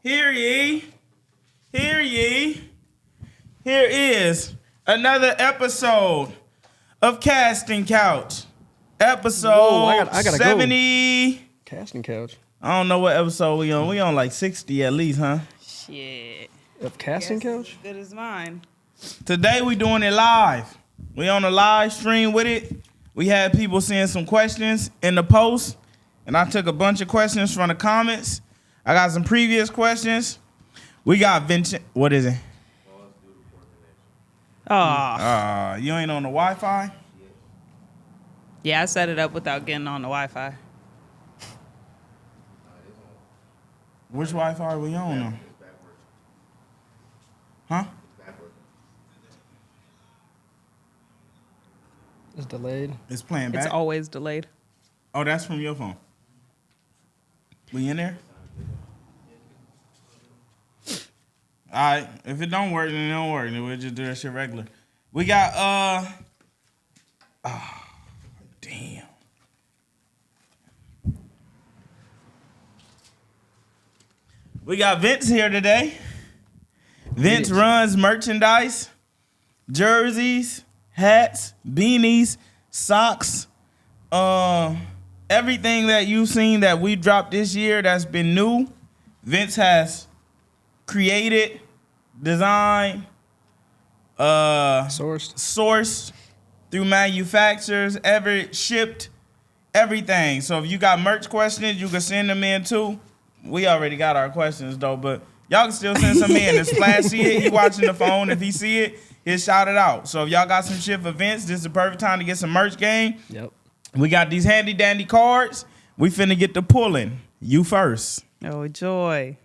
Hear ye, hear ye. Here is another episode of Casting Couch. Episode Whoa, I gotta 70. Go. Casting Couch. I don't know what episode we on. We on like 60 at least, huh? Shit. Of Casting Couch? As good as mine. Today we doing it live. We on a live stream with it. We had people send some questions in the post, and I took a bunch of questions from the comments. I got some previous questions. We got Vincent. What is it? Oh. You ain't on the Wi-Fi? Yeah, I set it up without getting on the Wi-Fi. Which Wi-Fi are we on now? Huh? It's delayed. It's playing back? It's always delayed. Oh, that's from your phone. We in there? All right. If it don't work, then it don't work. Then we'll just do that shit regular. We got, damn. We got Vince here today. Vince runs merchandise, jerseys, hats, beanies, socks, everything that you've seen that we dropped this year that's been new. Vince has created, designed, sourced through manufacturers, shipped, everything. So if you got merch questions, you can send them in too. We already got our questions though, but y'all can still send some in. If Splash see it, he watching the phone. If he see it, he'll shout it out. So if y'all got some shit for Vince, this is the perfect time to get some merch game. Yep. We got these handy dandy cards. We finna get the pulling. You first. Oh, joy.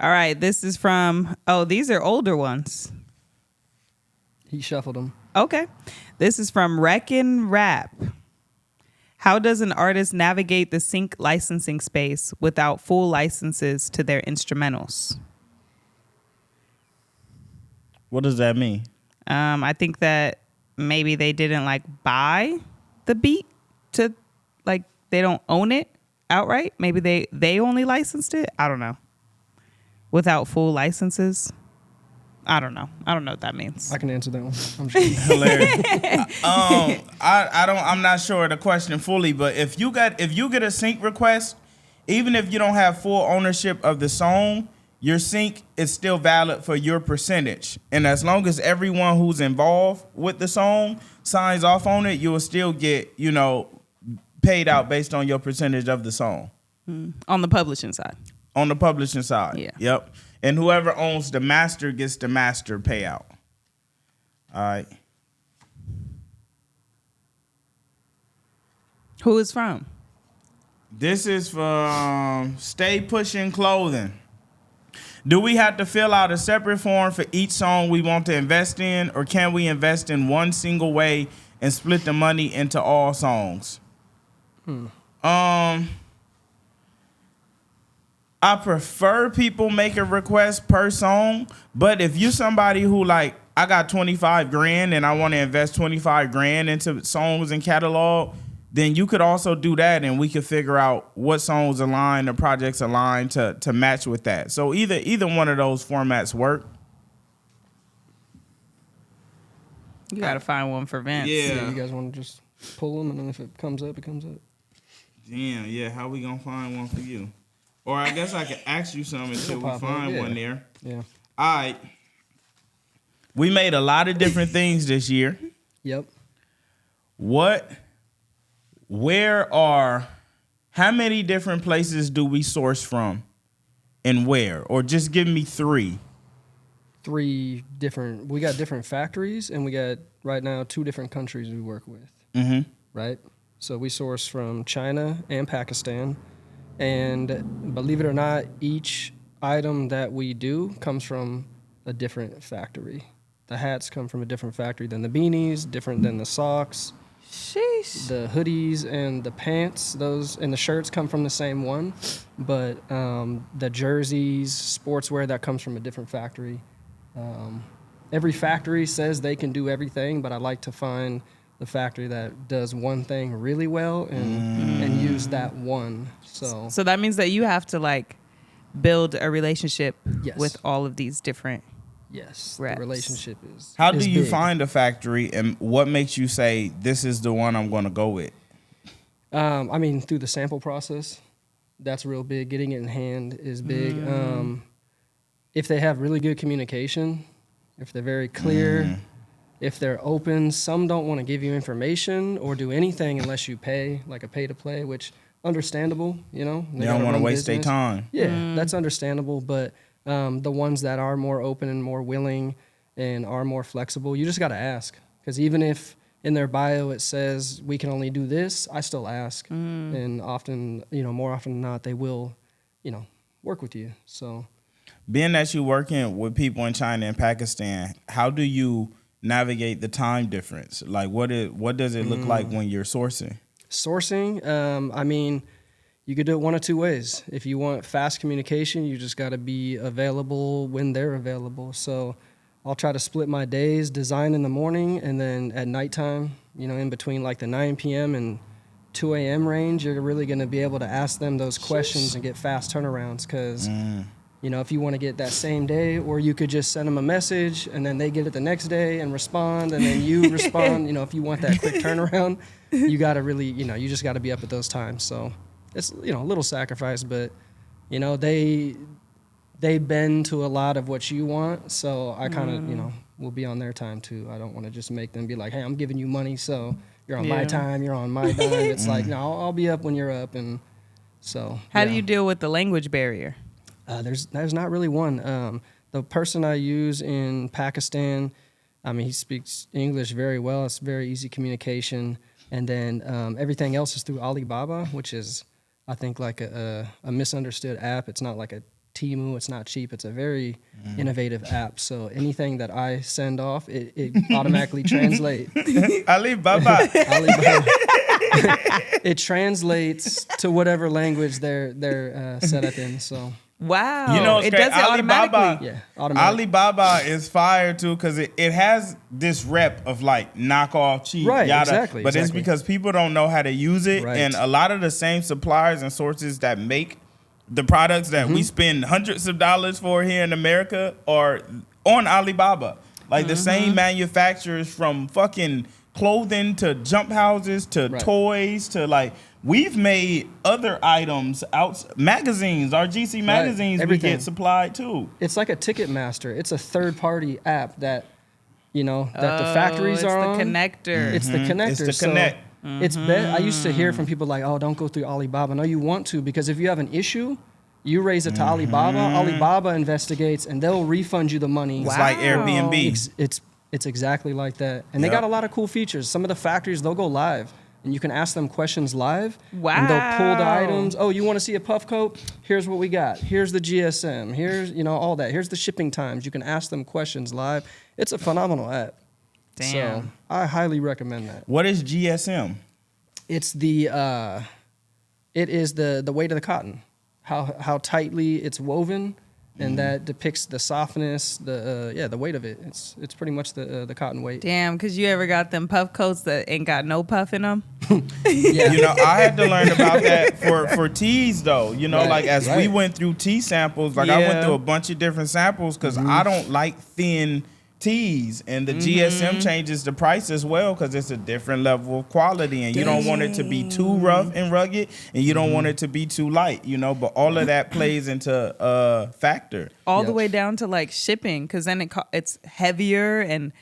All right, this is from, these are older ones. He shuffled them. Okay. This is from Wreckin' Rap. How does an artist navigate the sync licensing space without full licenses to their instrumentals? What does that mean? I think that maybe they didn't buy the beat to they don't own it outright. Maybe they only licensed it. I don't know. Without full licenses. I don't know. I don't know what that means. I can answer that one. I'm sure. Hilarious. I'm not sure of the question fully, but if you get a sync request, even if you don't have full ownership of the song, your sync is still valid for your percentage. And as long as everyone who's involved with the song signs off on it, you will still get, paid out based on your percentage of the song. On the publishing side. On the publishing side. Yeah. Yep. And whoever owns the master gets the master payout. All right. Who is from? This is from Stay Pushing Clothing. Do we have to fill out a separate form for each song we want to invest in, or can we invest in one single way and split the money into all songs? I prefer people make a request per song, but if you somebody who I got 25 grand and I want to invest 25 grand into songs and catalog, then you could also do that and we could figure out what songs align, the projects align to match with that. So either one of those formats work. You got to find one for Vince. Yeah. You guys want to just pull them, and then if it comes up, it comes up. Damn, yeah. How we gonna find one for you? Or I guess I could ask you something until we find one there. Yeah. All right. We made a lot of different things this year. Yep. How many different places do we source from and where? Or just give me three. We got different factories, and we got right now 2 different countries we work with. Mm-hmm. Right? So we source from China and Pakistan. And believe it or not, each item that we do comes from a different factory. The hats come from a different factory than the beanies, different than the socks. Sheesh. The hoodies and the pants, and the shirts come from the same one. But the jerseys, sportswear, that comes from a different factory. Every factory says they can do everything, but I like to find the factory that does one thing really well and use use that one. So that means that you have to like build a relationship Yes. with all of these different. Yes, Reps. the relationship is. How do is you big. find a factory, and what makes you say this is the one I'm going to go with? I mean, through the sample process, that's real big. Getting it in hand is big. If they have really good communication, if they're very clear, if they're open, some don't want to give you information or do anything unless you pay, like a pay to play, which understandable, you know. They don't want to waste their time. Yeah, that's understandable. But the ones that are more open and more willing and are more flexible, you just got to ask. Because even if in their bio it says we can only do this, I still ask. And often, you know, more often than not, they will, you know, work with you. So, Being that you're working with people in China and Pakistan, how do you navigate the time difference? Like, what does it look like when you're sourcing? sourcing, I mean, you could do it one of two ways. If you want fast communication, you just got to be available when they're available. So I'll try to split my days, design in the morning, and then at nighttime, you know, in between like the 9 p.m. and 2 a.m. range, you're really going to be able to ask them those questions and get fast turnarounds because, you know, if you want to get that same day, or you could just send them a message and then they get it the next day and respond, and then you respond. You know, if you want that quick turnaround, you got to really, you know, you just got to be up at those times. So it's, you know, a little sacrifice, but, you know, they bend to a lot of what you want. So I kind of, you know, will be on their time too. I don't want to just make them be like, hey, I'm giving you money, so you're on my time, you're on my dime. It's like, no, I'll be up when you're up. And so. How do you deal with the language barrier? There's not really one. The person I use in Pakistan, I mean, he speaks English very well. It's very easy communication. And then everything else is through Alibaba, which is, I think, like a misunderstood app. It's not like a Temu. It's not cheap. It's a very innovative app. So anything that I send off, it automatically translates. Alibaba. It translates to whatever language they're set up in. So. Wow. You know, it does it automatically. Yeah, automatically. Alibaba is fire too because it has this rep of like knockoff cheap, Right, yada. exactly, But it's because people don't know how to use it, Right. and a lot of the same suppliers and sources that make the products that we spend hundreds of dollars for here in America are on Alibaba. Like the same manufacturers, from fucking clothing to jump houses to toys to like. We've made other items out, magazines, our GC magazines we get supplied too. It's like a Ticketmaster. It's a third-party app that, you know, that the factories are on. It's the connector. It's the connector. It's the so connect. It's I used to hear from people like, oh, don't go through Alibaba. No, you want to, because if you have an issue, you raise it to Alibaba. Alibaba investigates, and they'll refund you the money. It's like Airbnb. It's exactly like that. And they got a lot of cool features. Some of the factories, they'll go live. And you can ask them questions live. Wow. And they'll pull the items. Oh, you want to see a puff coat? Here's what we got. Here's the GSM. Here's, you know, all that. Here's the shipping times. You can ask them questions live. It's a phenomenal app. Damn. So I highly recommend that. What is GSM? It's it is the weight of the cotton, how tightly it's woven, and that depicts the softness, the weight of it. It's pretty much the cotton weight. Damn, because you ever got them puff coats that ain't got no puff in them? Yeah. You know, I had to learn about that for teas though. You know, like as we went through tea samples, like I went through a bunch of different samples because I don't like thin teas, and the GSM changes the price as well because it's a different level of quality, and you don't want it to be too rough and rugged, and you don't want it to be too light, you know, but all of that plays into a factor. All the way down to like shipping, because then it's heavier and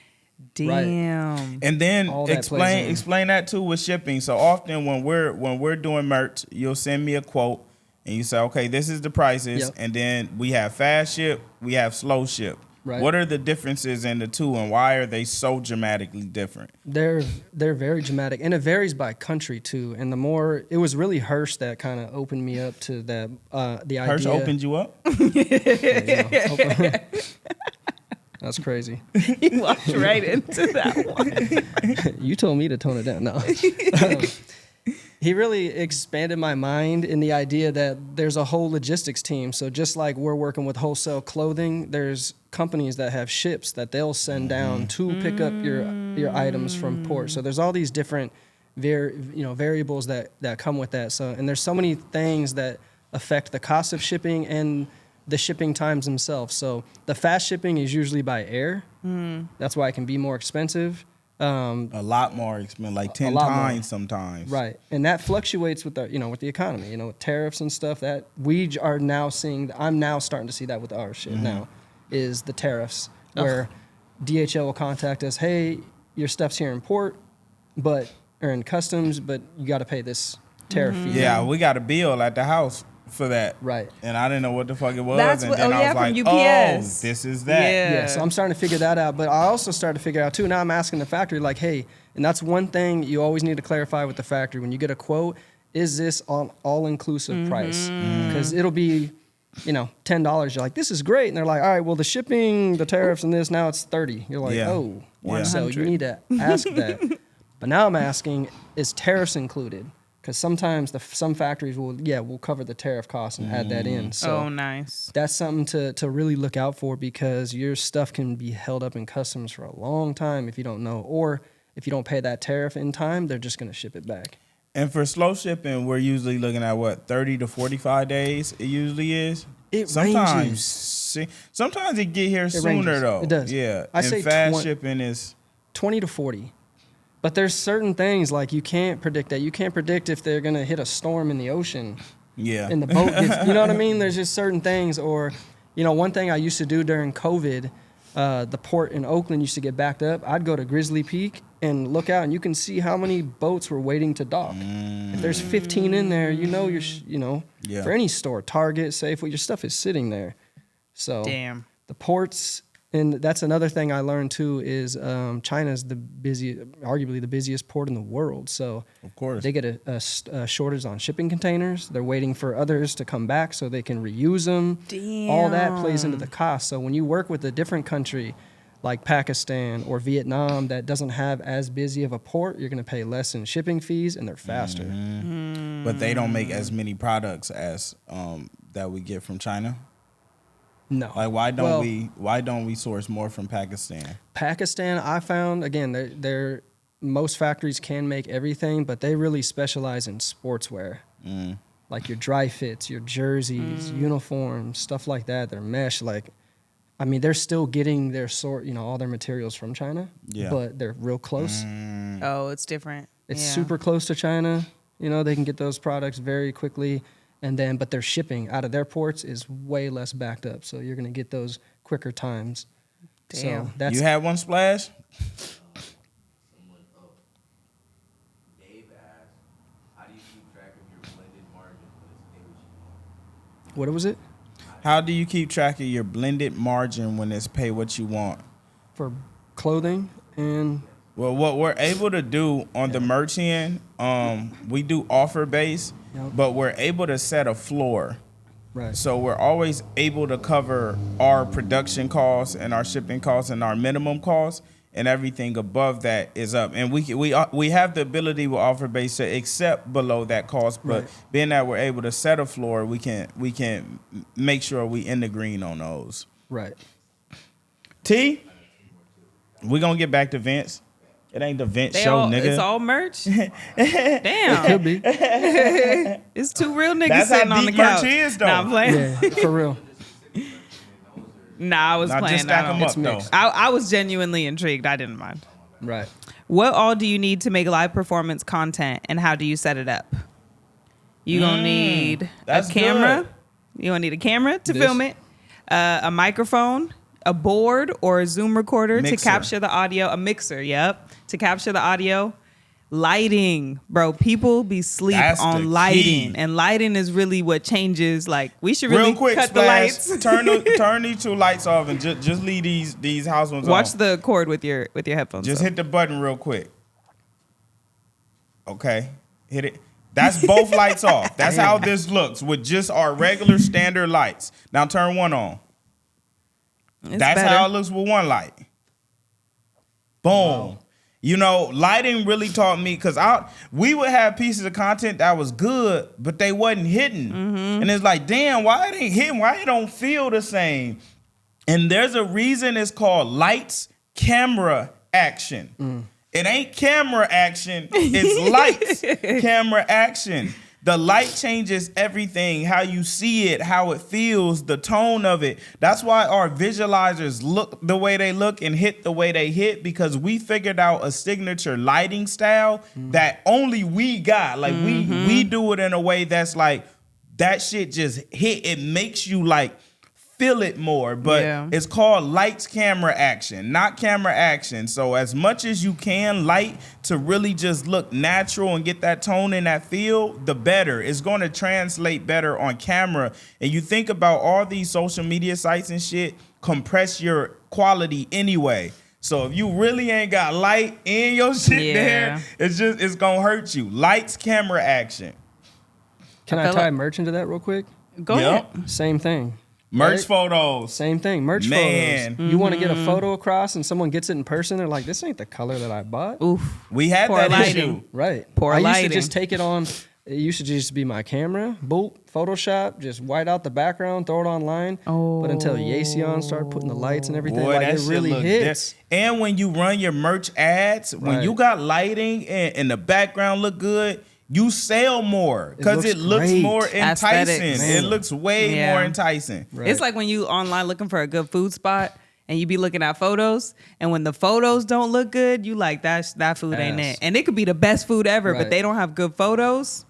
damn. And then All that plays in. explain that too with shipping. So often when we're doing merch, you'll send me a quote and you say, okay, this is the prices, and then we have fast ship, we have slow ship. Right. What are the differences in the two, and why are they so dramatically different? They're very dramatic, and it varies by country too. And the more, it was really Hirsch that kind of opened me up to that the idea. Hirsch opened you up? That's crazy. You walked right into that one. You told me to tone it down. No. He really expanded my mind in the idea that there's a whole logistics team. So just like we're working with wholesale clothing, there's companies that have ships that they'll send down to pick up your items from port. So there's all these different variables that come with that. So, and there's so many things that affect the cost of shipping and the shipping times themselves. So the fast shipping is usually by air. That's why it can be more expensive. A lot more expensive, like 10 lot more. times sometimes. Right, and that fluctuates with the with the economy, with tariffs and stuff. That we are now seeing. I'm now starting to see that with our shit now, is the tariffs where DHL will contact us. Hey, your stuff's here in port, or in customs, but you got to pay this tariff fee. Yeah, we got a bill at the house for that. Right. And I didn't know what the fuck it was. That's and what- then oh, I yeah, was from like, UPS. oh, this is that. Yeah, so I'm starting to figure that out. But I also started to figure out too. Now I'm asking the factory, like, hey, and that's one thing you always need to clarify with the factory when you get a quote. Is this on all-inclusive price? Because it'll be, $10. You're like, this is great, and they're like, all right, well, the shipping, the tariffs, and this now it's $30. You're like, Yeah. oh, Yeah. so you need to ask that. But now I'm asking, is tariffs included? Because sometimes some factories will cover the tariff costs and add that in. So Oh, nice. that's something to really look out for, because your stuff can be held up in customs for a long time if you don't know. Or if you don't pay that tariff in time, they're just going to ship it back. And for slow shipping, we're usually looking at 30 to 45 days. It usually is. It sometimes, ranges. Sometimes it get here sooner ranges. though. It does. Yeah. I and say fast shipping is 20 to 40. But there's certain things like you can't predict that. You can't predict if they're going to hit a storm in the ocean. Yeah. And the boat gets, you know what I mean? There's just certain things. Or, one thing I used to do during COVID, the port in Oakland used to get backed up. I'd go to Grizzly Peak and look out, and you can see how many boats were waiting to dock. If there's 15 in there, Yeah. for any store, Target, Safeway, your stuff is sitting there. So Damn. the ports, and that's another thing I learned too, is China's arguably the busiest port in the world. So Of course. they get a shortage on shipping containers. They're waiting for others to come back so they can reuse them. All that plays into the cost. So when you work with a different country like Pakistan or Vietnam that doesn't have as busy of a port, you're going to pay less in shipping fees, and they're faster. But they don't make as many products as that we get from China. No. Like why don't we source more from Pakistan? Pakistan, I found, again, they're most factories can make everything, but they really specialize in sportswear. Like your dry fits, your jerseys, uniforms, stuff like that. They're mesh. They're still getting their all their materials from China, but they're real close. Oh, it's different. It's super close to China. They can get those products very quickly. But their shipping out of their ports is way less backed up. So you're going to get those quicker times. Damn. So that's You had one Splash? Dave asked, how do you keep track of your blended margin when it's pay what you want? what was it How do you keep track of your blended margin when it's pay what you want? for clothing and Well, what we're able to do on the merch end, we do offer base, but we're able to set a floor. right. So we're always able to cover our production costs and our shipping costs and our minimum costs, and everything above that is up. And we have the ability with offer base to accept below that cost, but Right. being that we're able to set a floor, we can make sure we in the green on those. Right. T, We're gonna get back to Vince. It ain't the Vince They show, all, nigga. it's all merch. Damn, Could be. it's two real niggas That's how sitting on the deep merch couch. is, though. Nah, I'm playing. Yeah, for real. Nah, I was Now playing. just stack them I, up, don't- though. mixed. I was genuinely intrigued. I didn't mind. Right. What all do you need to make live performance content, and how do you set it up? You gonna need a that's camera. good. You gonna need a camera to This. film it, a microphone, a board or a Zoom recorder to Mixer. capture the audio, a mixer. Yep, to capture the audio. Lighting, bro. People be sleep That's the on lighting, key. and lighting is really what changes. Like we should really Real quick, cut Splash, the lights. turn these two lights off and just leave these house ones Watch on. the cord with your headphones. Just on. hit the button real quick. Okay, hit it. That's both lights off. That's how this looks with just our regular standard lights. Now turn one on. It's That's better. how it looks with one light. Boom. Wow. Lighting really taught me because we would have pieces of content that was good, but they wasn't hitting. And it's like, damn, why it ain't hitting? Why it don't feel the same? And there's a reason it's called lights, camera, action. It ain't camera action. It's lights, camera action. The light changes everything, how you see it, how it feels, the tone of it. That's why our visualizers look the way they look and hit the way they hit, because we figured out a signature lighting style that only we got. Like we do it in a way that's like that shit just hit. It makes you like feel it more, but it's called lights, camera action, not camera action. So as much as you can light to really just look natural and get that tone and that feel, the better. It's going to translate better on camera. And you think about all these social media sites and shit compress your quality anyway. So if you really ain't got light in your shit there, it's gonna hurt you. Lights, camera action. Can I tie merch into that real quick? Go ahead. Same thing. Merch right? Photos. Same thing. Merch photos. You want to get a photo across and someone gets it in person, they're like, this ain't the color that I bought. Oof. We had Poor that lighting. issue. Right. Poor I lighting. used to just take it on. It used to just be my camera, boop, Photoshop, just white out the background, throw it online. But until Yasion started putting the lights and everything, Boy, like that it shit really look hits. And when you run your merch ads, when you got lighting and the background look good, you sell more because it looks great. more enticing. Aesthetics. It looks way more enticing. Right. It's like when you online looking for a good food spot and you be looking at photos, and when the photos don't look good, you like that food ain't it. And it could be the best food ever, but they don't have good photos.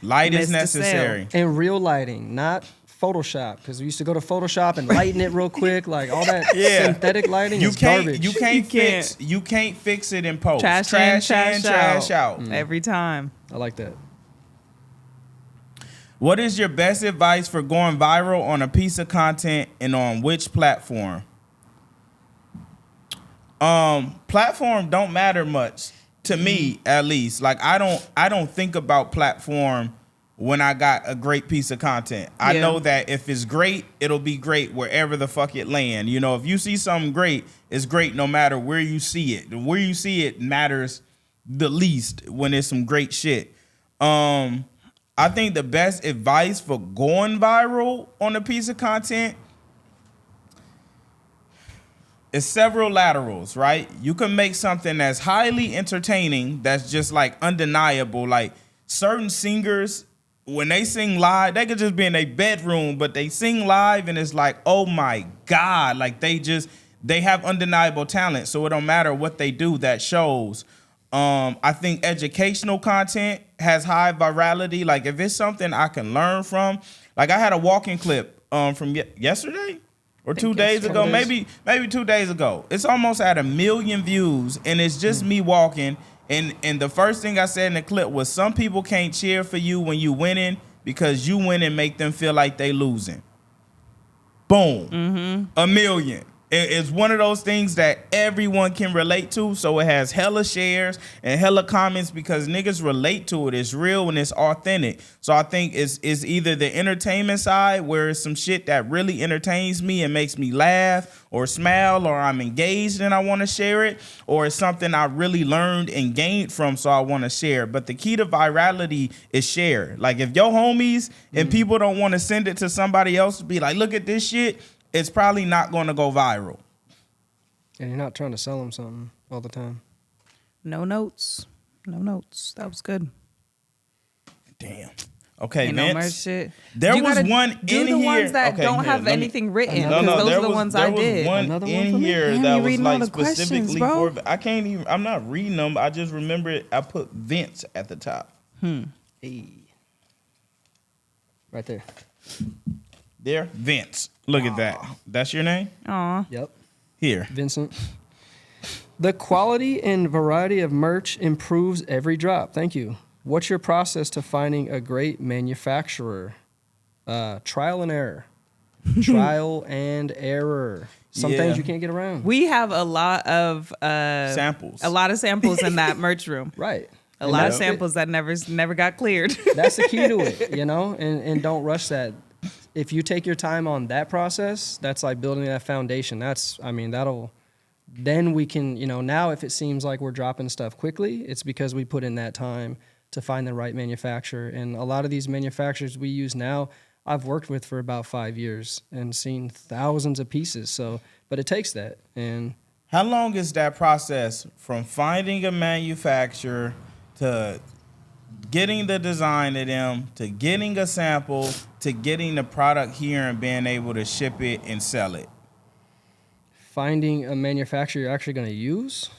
Light is Missed the sale. necessary. And real lighting, not Photoshop, because we used to go to Photoshop and lighten it real quick, like all that synthetic lighting is garbage. You can't fix it in post. Trash in, trash out. Every time. I like that. What is your best advice for going viral on a piece of content and on which platform? Platform don't matter much to me, at least. Like I don't think about platform when I got a great piece of content. I know that if it's great, it'll be great wherever the fuck it land. You know, if you see something great, it's great no matter where you see it. Where you see it matters the least when it's some great shit. I think the best advice for going viral on a piece of content is several laterals, right? You can make something that's highly entertaining, that's just like undeniable. Like certain singers, when they sing live, they could just be in their bedroom, but they sing live and it's like, oh my God, like they have undeniable talent. So it don't matter what they do, that shows. I think educational content has high virality. Like if it's something I can learn from, like I had a walking clip from yesterday or 2 days ago, maybe 2 days ago. It's almost at 1 million views, and it's just me walking. And the first thing I said in the clip was, some people can't cheer for you when you winning because you win and make them feel like they losing. Boom. 1 million. It's one of those things that everyone can relate to, so it has hella shares and hella comments because niggas relate to it. It's real and it's authentic. So I think it's either the entertainment side, where it's some shit that really entertains me and makes me laugh or smile, or I'm engaged and I want to share it, or it's something I really learned and gained from, so I want to share. But the key to virality is share. Like if your homies and people don't want to send it to somebody else to be like, look at this shit, it's probably not going to go viral. And you're not trying to sell them something all the time. No notes. That was good. Damn. Okay, Ain't Vince. no merch shit. There You was gotta one do in the here. ones that Okay, don't here, have let me- anything written, No, because those there are the was- ones there I was did. one Another one in for me? here Damn, that you was reading all like the questions, specifically bro. for. I can't even. I'm not reading them. I just remember it. I put Vince at the top. Hey. Right there. There, Vince. Look at that. That's your name. Aw. Yep. Here. Vincent. The quality and variety of merch improves every drop. Thank you. What's your process to finding a great manufacturer? Trial and error. Trial and error. Some Yeah. things you can't get around. We have a lot of Samples. A lot of samples in that merch room. Right. A And lot of that's samples that never got cleared. That's the key to it, you know? And don't rush that. If you take your time on that process, that's like building that foundation. Then we can, now if it seems like we're dropping stuff quickly, it's because we put in that time to find the right manufacturer. And a lot of these manufacturers we use now, I've worked with for about 5 years and seen thousands of pieces. So, but it takes that. And How long is that process from finding a manufacturer to getting the design of them, to getting a sample, to getting the product here and being able to ship it and sell it? Finding a manufacturer you're actually going to use.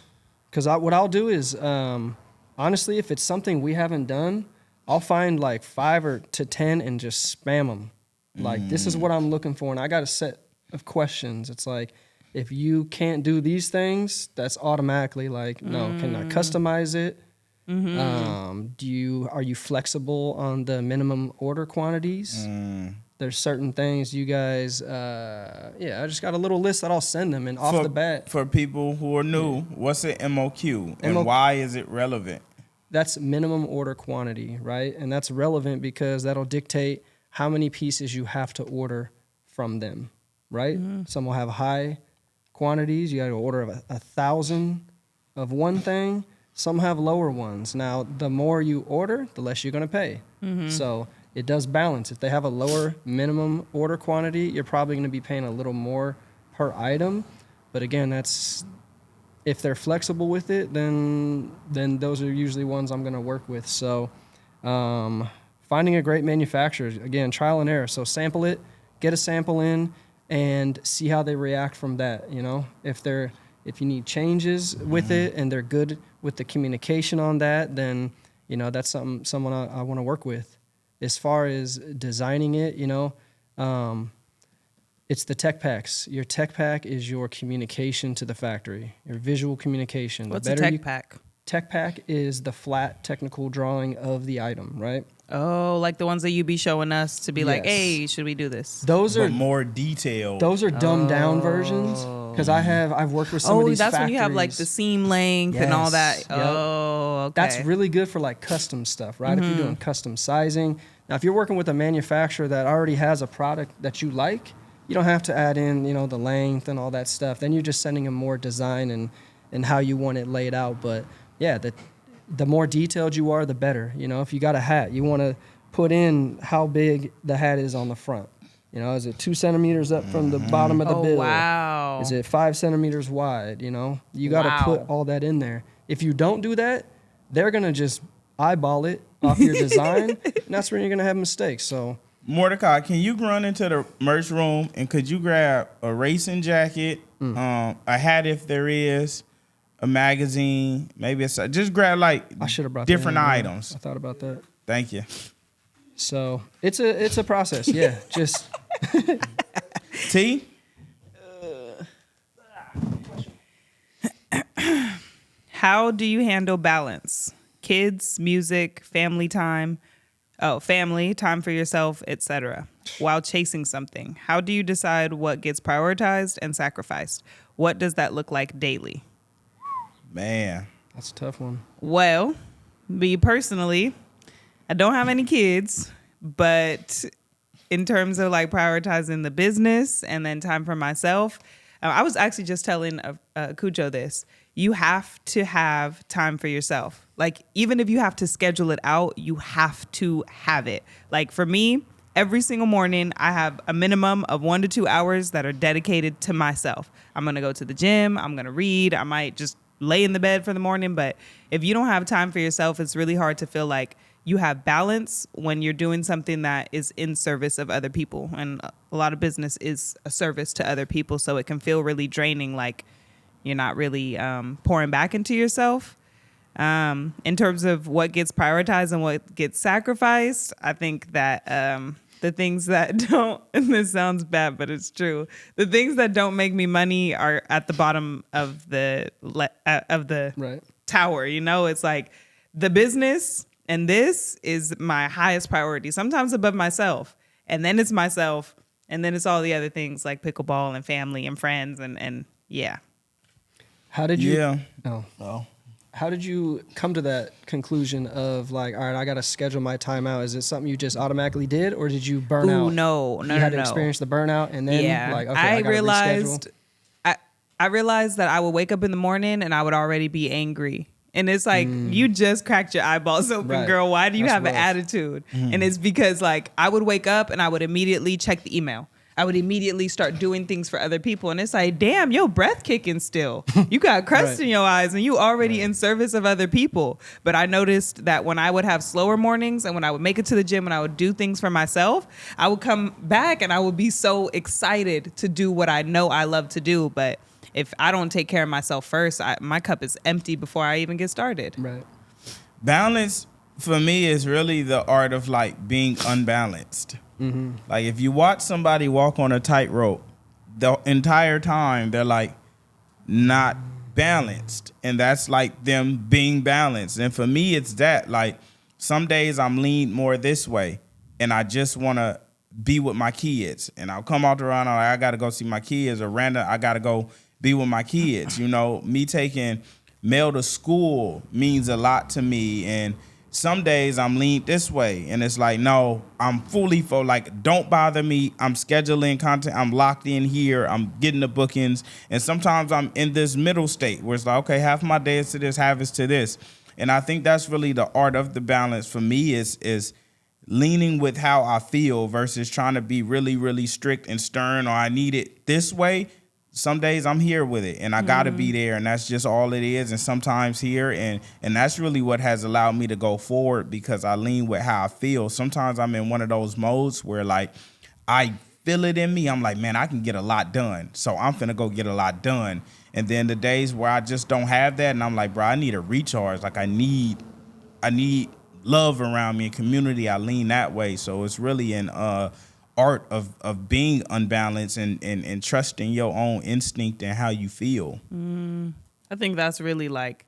Because what I'll do is, honestly, if it's something we haven't done, I'll find like 5 to 10 and just spam them. Like, this is what I'm looking for, and I got a set of questions. It's like, if you can't do these things, that's automatically like, no, can I customize it? Are you flexible on the minimum order quantities? There's certain things you guys, I just got a little list that I'll send them, and off the bat. For people who are new, what's an MOQ and why is it relevant? That's minimum order quantity, right? And that's relevant because that'll dictate how many pieces you have to order from them, right? Some will have high quantities. You got to order 1,000 of one thing. Some have lower ones. Now, the more you order, the less you're going to pay. So it does balance. If they have a lower minimum order quantity, you're probably going to be paying a little more per item. But again, that's if they're flexible with it, then those are usually ones I'm going to work with. So finding a great manufacturer, again, trial and error. So sample it, get a sample in, and see how they react from that. You know, if you need changes with it and they're good with the communication on that, then that's someone I want to work with. As far as designing it, it's the tech packs. Your tech pack is your communication to the factory, your visual communication. What's a tech pack? Tech pack is the flat technical drawing of the item, right? Oh, like the ones that you be showing us to be like, Yes. hey, should we do this? Those are more detailed. Those are dumbed down versions because I've worked with some of these that's factories. when you have like the seam length and all that. Yes, Oh, okay. That's really good for like custom stuff, right? If you're doing custom sizing. Now, if you're working with a manufacturer that already has a product that you like, you don't have to add in, the length and all that stuff. Then you're just sending them more design and how you want it laid out. But yeah, the more detailed you are, the better. If you got a hat, you want to put in how big the hat is on the front. Is it 2 centimeters up from the bottom of the bill? Wow. Is it 5 centimeters wide? You got to put all that in there. If you don't do that, they're going to just eyeball it off your design, and that's when you're going to have mistakes. So, Mordecai, can you run into the merch room and could you grab a racing jacket, a hat if there is, a magazine, maybe just grab like I should have brought different that in. items. I thought about that. Thank you. So it's a process. Yeah, just T? How do you handle balance? Kids, music, family time, time for yourself, etc. while chasing something. How do you decide what gets prioritized and sacrificed? What does that look like daily? Man. that's a tough one. Well, me personally, I don't have any kids, but in terms of like prioritizing the business and then time for myself, I was actually just telling Cujo this. You have to have time for yourself. Like, even if you have to schedule it out, you have to have it. Like, for me, every single morning, I have a minimum of 1 to 2 hours that are dedicated to myself. I'm going to go to the gym. I'm going to read. I might just lay in the bed for the morning. But if you don't have time for yourself, it's really hard to feel like you have balance when you're doing something that is in service of other people. And a lot of business is a service to other people. So it can feel really draining, like you're not really pouring back into yourself. In terms of what gets prioritized and what gets sacrificed, I think that the things that don't, and this sounds bad, but it's true, the things that don't make me money are at the bottom of the Right. tower. It's like the business, and this is my highest priority, sometimes above myself. And then it's myself, and then it's all the other things like pickleball and family and friends and yeah. How did you? Yeah. Oh. How did you come to that conclusion of like, all right, I got to schedule my time out? Is it something you just automatically did, or did you burn out? No. You had to experience the burnout, and then like, okay, I realized that I would wake up in the morning and I would already be angry. And it's like, you just cracked your eyeballs open, Right. girl. Why do you That's have an rough. attitude? And it's because like I would wake up and I would immediately check the email. I would immediately start doing things for other people. And it's like, damn, your breath kicking still. You got crust in your eyes and you already in service of other people. But I noticed that when I would have slower mornings and when I would make it to the gym and I would do things for myself, I would come back and I would be so excited to do what I know I love to do. But if I don't take care of myself first, my cup is empty before I even get started. Right. Balance for me is really the art of like being unbalanced. Mm-hmm. Like if you watch somebody walk on a tightrope, the entire time they're like not balanced, and that's like them being balanced. And for me, it's that like some days I'm leaned more this way, and I just want to be with my kids, and I'll come out around. I got to go see my kids, or random I got to go be with my kids. You know, me taking Mel to school means a lot to me, and some days I'm leaned this way, and it's like, no, I'm fully for like, don't bother me. I'm scheduling content. I'm locked in here. I'm getting the bookings. And sometimes I'm in this middle state where it's like, okay, half my day is to this, half is to this. And I think that's really the art of the balance for me is leaning with how I feel versus trying to be really, really strict and stern, or I need it this way. Some days I'm here with it, and I got to be there, and that's just all it is. And sometimes here, and that's really what has allowed me to go forward, because I lean with how I feel. Sometimes I'm in one of those modes where, like, I feel it in me. I'm like, man, I can get a lot done, so I'm finna go get a lot done. And then the days where I just don't have that, and I'm like, bro, I need a recharge. Like, I need love around me and community. I lean that way. So it's really an art of being unbalanced and trusting your own instinct and how you feel. I think that's really like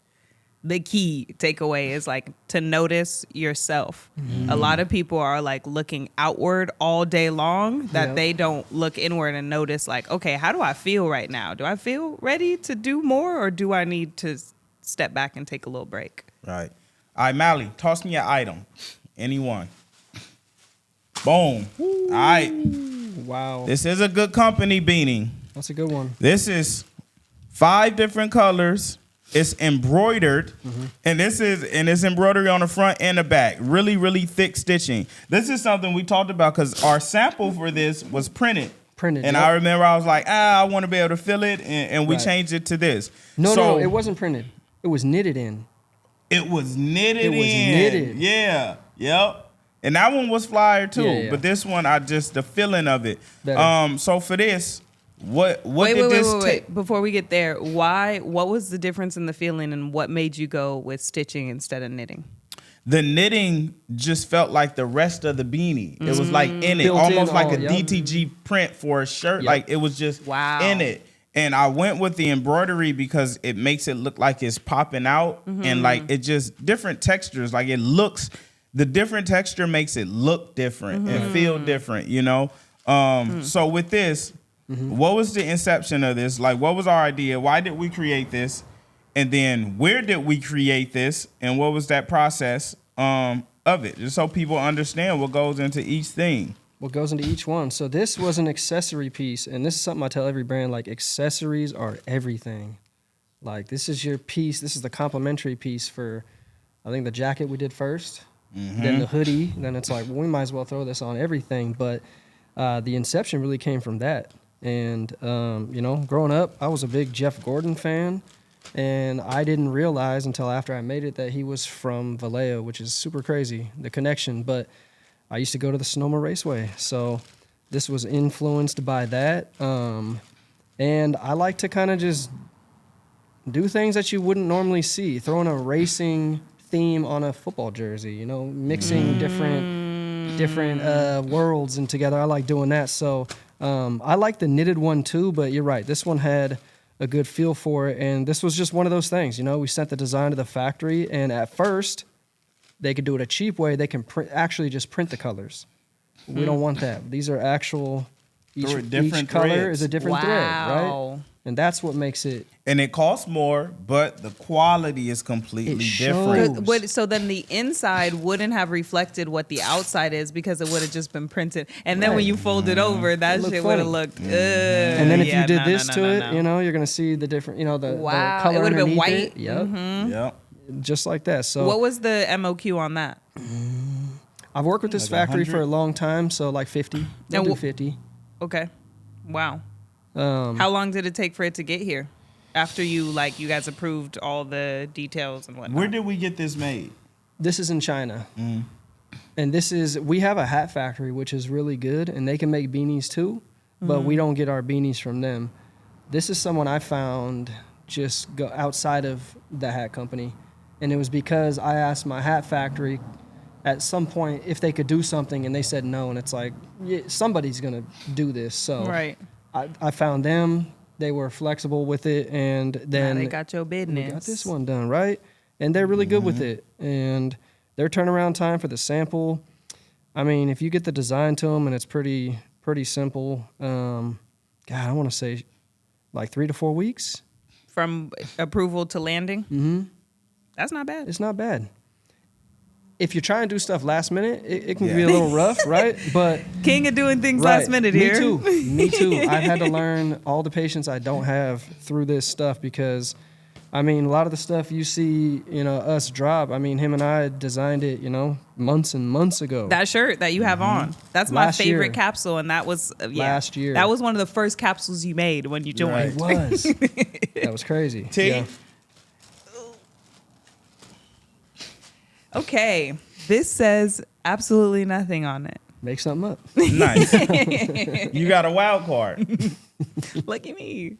the key takeaway is like to notice yourself. A lot of people are like looking outward all day long that they don't look inward and notice like, okay, how do I feel right now? Do I feel ready to do more, or do I need to step back and take a little break? Right. All right, Mally, toss me your item. Anyone. Boom. All right. Wow. This is a Goodcompenny beanie. That's a good one. This is 5 different colors. It's embroidered, and it's embroidery on the front and the back. Really, really thick stitching. This is something we talked about because our sample for this was printed. And I remember I was like, I want to be able to feel it, and we changed it to this. No, it wasn't printed. It was knitted in. It was knitted. Yeah. Yep. And that one was flyer too. Yeah. But this one, the feeling of it. Better. So for this, what did this take? Before we get there, what was the difference in the feeling, and what made you go with stitching instead of knitting? The knitting just felt like the rest of the beanie. It was like in it, almost like a DTG print for a shirt. Yep. Like it was just in it. And I went with the embroidery because it makes it look like it's popping out, and like it just different textures. Like the different texture makes it look different and feel different, you know? So with this, what was the inception of this? Like, what was our idea? Why did we create this? And then where did we create this? And what was that process of it? Just so people understand what goes into each thing. What goes into each one. So this was an accessory piece, and this is something I tell every brand, like accessories are everything. Like this is your piece. This is the complimentary piece for, I think the jacket we did first. Then the hoodie, then it's like, well, we might as well throw this on everything. But the inception really came from that. And, growing up, I was a big Jeff Gordon fan. And I didn't realize until after I made it that he was from Vallejo, which is super crazy, the connection. But I used to go to the Sonoma Raceway. So this was influenced by that. And I like to kind of just do things that you wouldn't normally see. Throwing a racing theme on a football jersey, mixing different worlds and together. I like doing that. So I like the knitted one too, but you're right. This one had a good feel for it, and this was just one of those things. We sent the design to the factory, and at first they could do it a cheap way. They can actually just print the colors. We don't want that. These are actual. Each color threads. is a different thread, right? And that's what makes it. And it costs more, but the quality is completely different. So then the inside wouldn't have reflected what the outside is because it would have just been printed. And then when you fold it over, that shit would have looked. And then if you did this to it, you're gonna see the different. The color. It would have been white. It. Yep. Yep. Just like that. So. What was the MOQ on that? I've worked with this factory 100? for a long time, so like 50. They'll do 50. Okay. Wow. Um, How long did it take for it to get here? After you guys approved all the details and whatnot. Where did we get this made? This is in China. And we have a hat factory, which is really good, and they can make beanies too, but we don't get our beanies from them. This is someone I found just go outside of the hat company. And it was because I asked my hat factory at some point if they could do something, and they said no. And it's like, yeah, somebody's going to do this. So Right. I found them. They were flexible with it, and then Now they got your business. we got this one done, right? And they're really good with it. And their turnaround time for the sample, I mean, if you get the design to them and it's pretty simple, God, I want to say like 3 to 4 weeks. From approval to landing? Mm-hmm. That's not bad. It's not bad. If you're trying to do stuff last minute, it can be a little rough, right? But King of doing things right, last minute here. Me too. I've had to learn all the patience I don't have through this stuff because, I mean, a lot of the stuff you see, us drop, I mean, him and I designed it, months and months ago. That shirt that you have on, that's my Last favorite year. capsule, and that was Last year. That was one of the first capsules you made when you joined. Right. It was. That was crazy. T? Yeah. Okay, this says absolutely nothing on it. Make something up. Nice. You got a wild card. Look at me.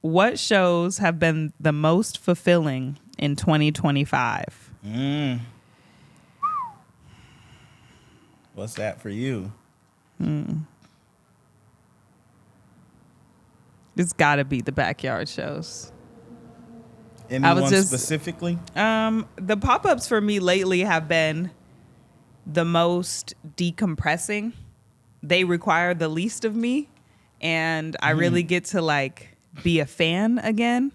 What shows have been the most fulfilling in 2025? What's that for you? It's got to be the backyard shows. Anyone just- specifically? The pop-ups for me lately have been the most decompressing. They require the least of me, and I really get to be a fan again,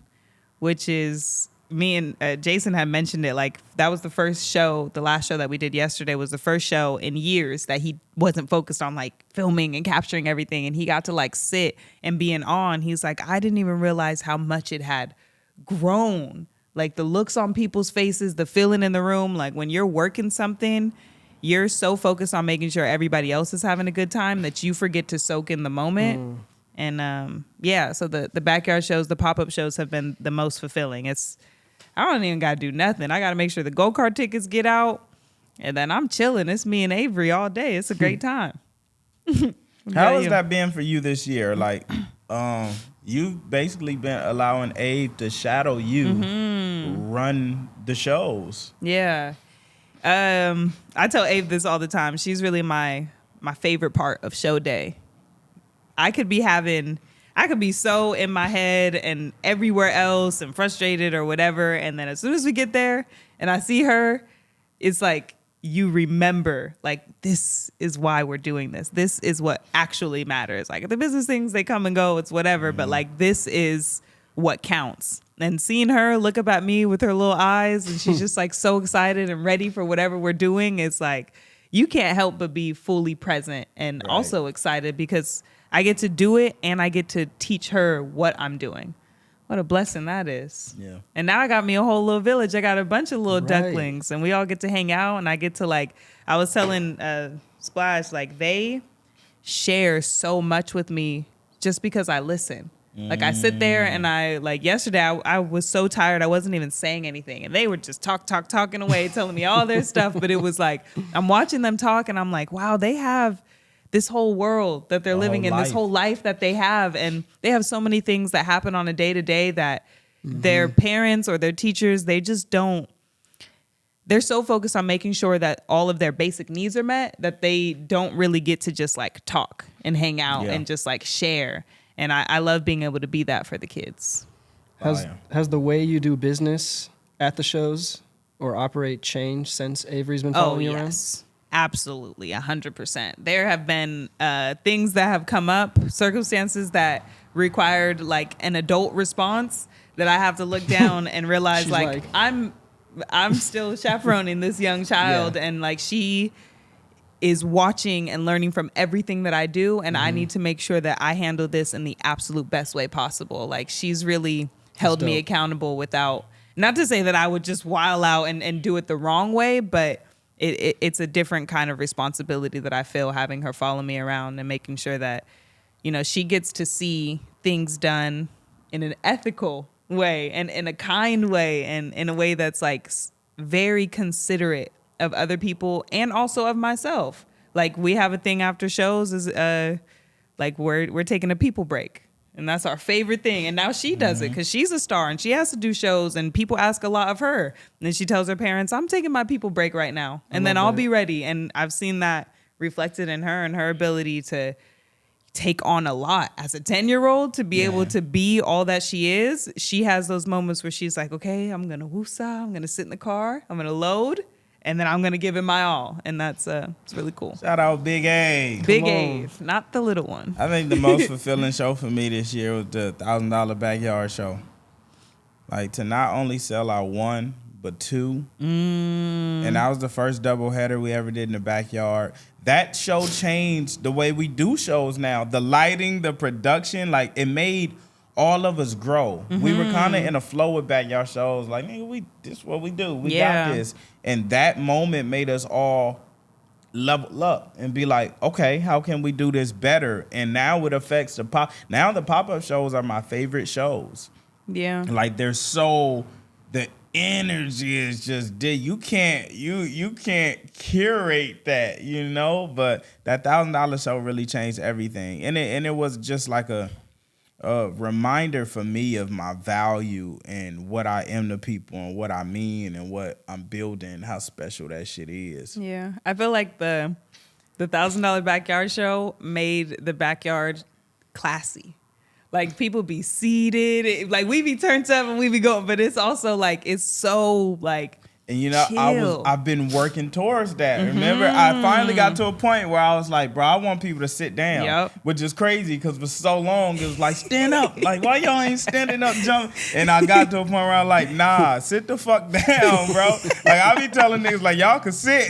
which is me and Jason had mentioned it. That was the first show, the last show that we did yesterday was the first show in years that he wasn't focused on filming and capturing everything, and he got to sit and be in awe. And he's like, I didn't even realize how much it had grown, the looks on people's faces, the feeling in the room. When you're working something, you're so focused on making sure everybody else is having a good time that you forget to soak in the moment. And so the backyard shows, the pop-up shows have been the most fulfilling. I don't even gotta do nothing. I gotta make sure the go-kart tickets get out, and then I'm chilling. It's me and Avery all day. It's a great time. How has that been for you this year? You've basically been allowing Abe to shadow you run the shows. Yeah. I tell Abe this all the time. She's really my favorite part of show day. I could be so in my head and everywhere else and frustrated or whatever. And then as soon as we get there and I see her, it's you remember, this is why we're doing this. This is what actually matters. The business things, they come and go, it's whatever. But this is what counts. And seeing her look up at me with her little eyes and she's just so excited and ready for whatever we're doing. It's you can't help but be fully present and also excited because I get to do it and I get to teach her what I'm doing. What a blessing that is. Yeah. And now I got me a whole little village. I got a bunch of little Right. ducklings and we all get to hang out and I get to I was telling Splash, they share so much with me just because I listen. I sit there and I yesterday I was so tired I wasn't even saying anything and they were just talking away telling me all their stuff, but it was I'm watching them talk and I'm wow, they have this whole world that they're living in, this whole life that they have, and they have so many things that happen on a day-to-day that their parents or their teachers, they just don't. They're so focused on making sure that all of their basic needs are met that they don't really get to just talk and hang out and just share. And I love being able to be that for the kids. Has the way you do business at the shows or operate changed since Avery's been following you around? Absolutely, 100%. There have been things that have come up, circumstances that required an adult response that I have to look down and realize I'm still chaperoning this young child and she is watching and learning from everything that I do, and I need to make sure that I handle this in the absolute best way possible. She's really held me accountable without, not to say that I would just wild out and do it the wrong way, but it's a different kind of responsibility that I feel having her follow me around and making sure that, you know, she gets to see things done in an ethical way and in a kind way and in a way that's like very considerate of other people and also of myself. Like we have a thing after shows is like we're taking a people break. And that's our favorite thing. And now she does it because she's a star and she has to do shows and people ask a lot of her. And then she tells her parents, I'm taking my people break right now. And then I'll be ready. And I've seen that reflected in her and her ability to take on a lot as a 10-year-old to be able to be all that she is. She has those moments where she's like, okay, I'm going to woosah. I'm going to sit in the car. I'm going to load. And then I'm going to give it my all. And that's it's really cool. Shout out Big A. Big A, not the little one. I think the most fulfilling show for me this year was the $1,000 backyard show. Like to not only sell out one, but two. And that was the first doubleheader we ever did in the backyard. That show changed the way we do shows now. The lighting, the production, like it made all of us grow. We were kind of in a flow with backyard shows. Like, nigga, this is what we do. We got this. And that moment made us all level up and be like, okay, how can we do this better? And now it affects the pop. Now the pop-up shows are my favorite shows. Yeah. Like they're so, the energy is just, you can't curate that, you know? But that $1,000 show really changed everything. And it was just like a reminder for me of my value and what I am to people and what I mean and what I'm building, how special that shit is. Yeah. I feel like the $1,000 backyard show made the backyard classy. Like people be seated, like we be turned up and we be going, but it's also like, it's so like, and you know, chill. I've been working towards that. Remember, I finally got to a point where I was like, bro, I want people to sit down, which is crazy because for so long it was like, stand up. Like, why y'all ain't standing up, jump? And I got to a point where I'm like, nah, sit the fuck down, bro. Like I be telling niggas like, y'all can sit,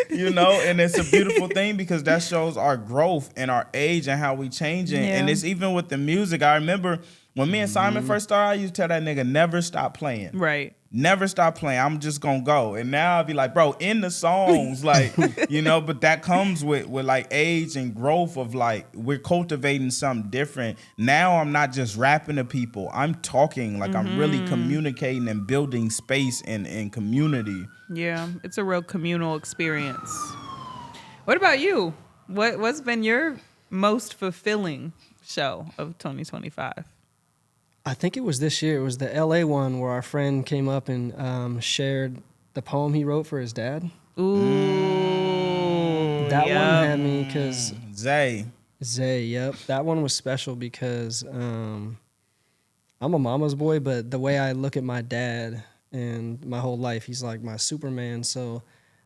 you know. And it's a beautiful thing because that shows our growth and our age and how we changing. Yeah. And it's even with the music. I remember when me and Simon first started, I used to tell that nigga never stop playing. Right. Never stop playing. I'm just gonna go. And now I'll be like, bro, in the songs, like, you know, but that comes with like age and growth of like, we're cultivating something different. Now I'm not just rapping to people. I'm talking, like I'm really communicating and building space and community. Yeah, it's a real communal experience. What about you? What's been your most fulfilling show of 2025? I think it was this year. It was the LA one where our friend came up and shared the poem he wrote for his dad. Ooh. That one had me because Zay, yep. That one was special because I'm a mama's boy, but the way I look at my dad and my whole life, he's like my Superman. So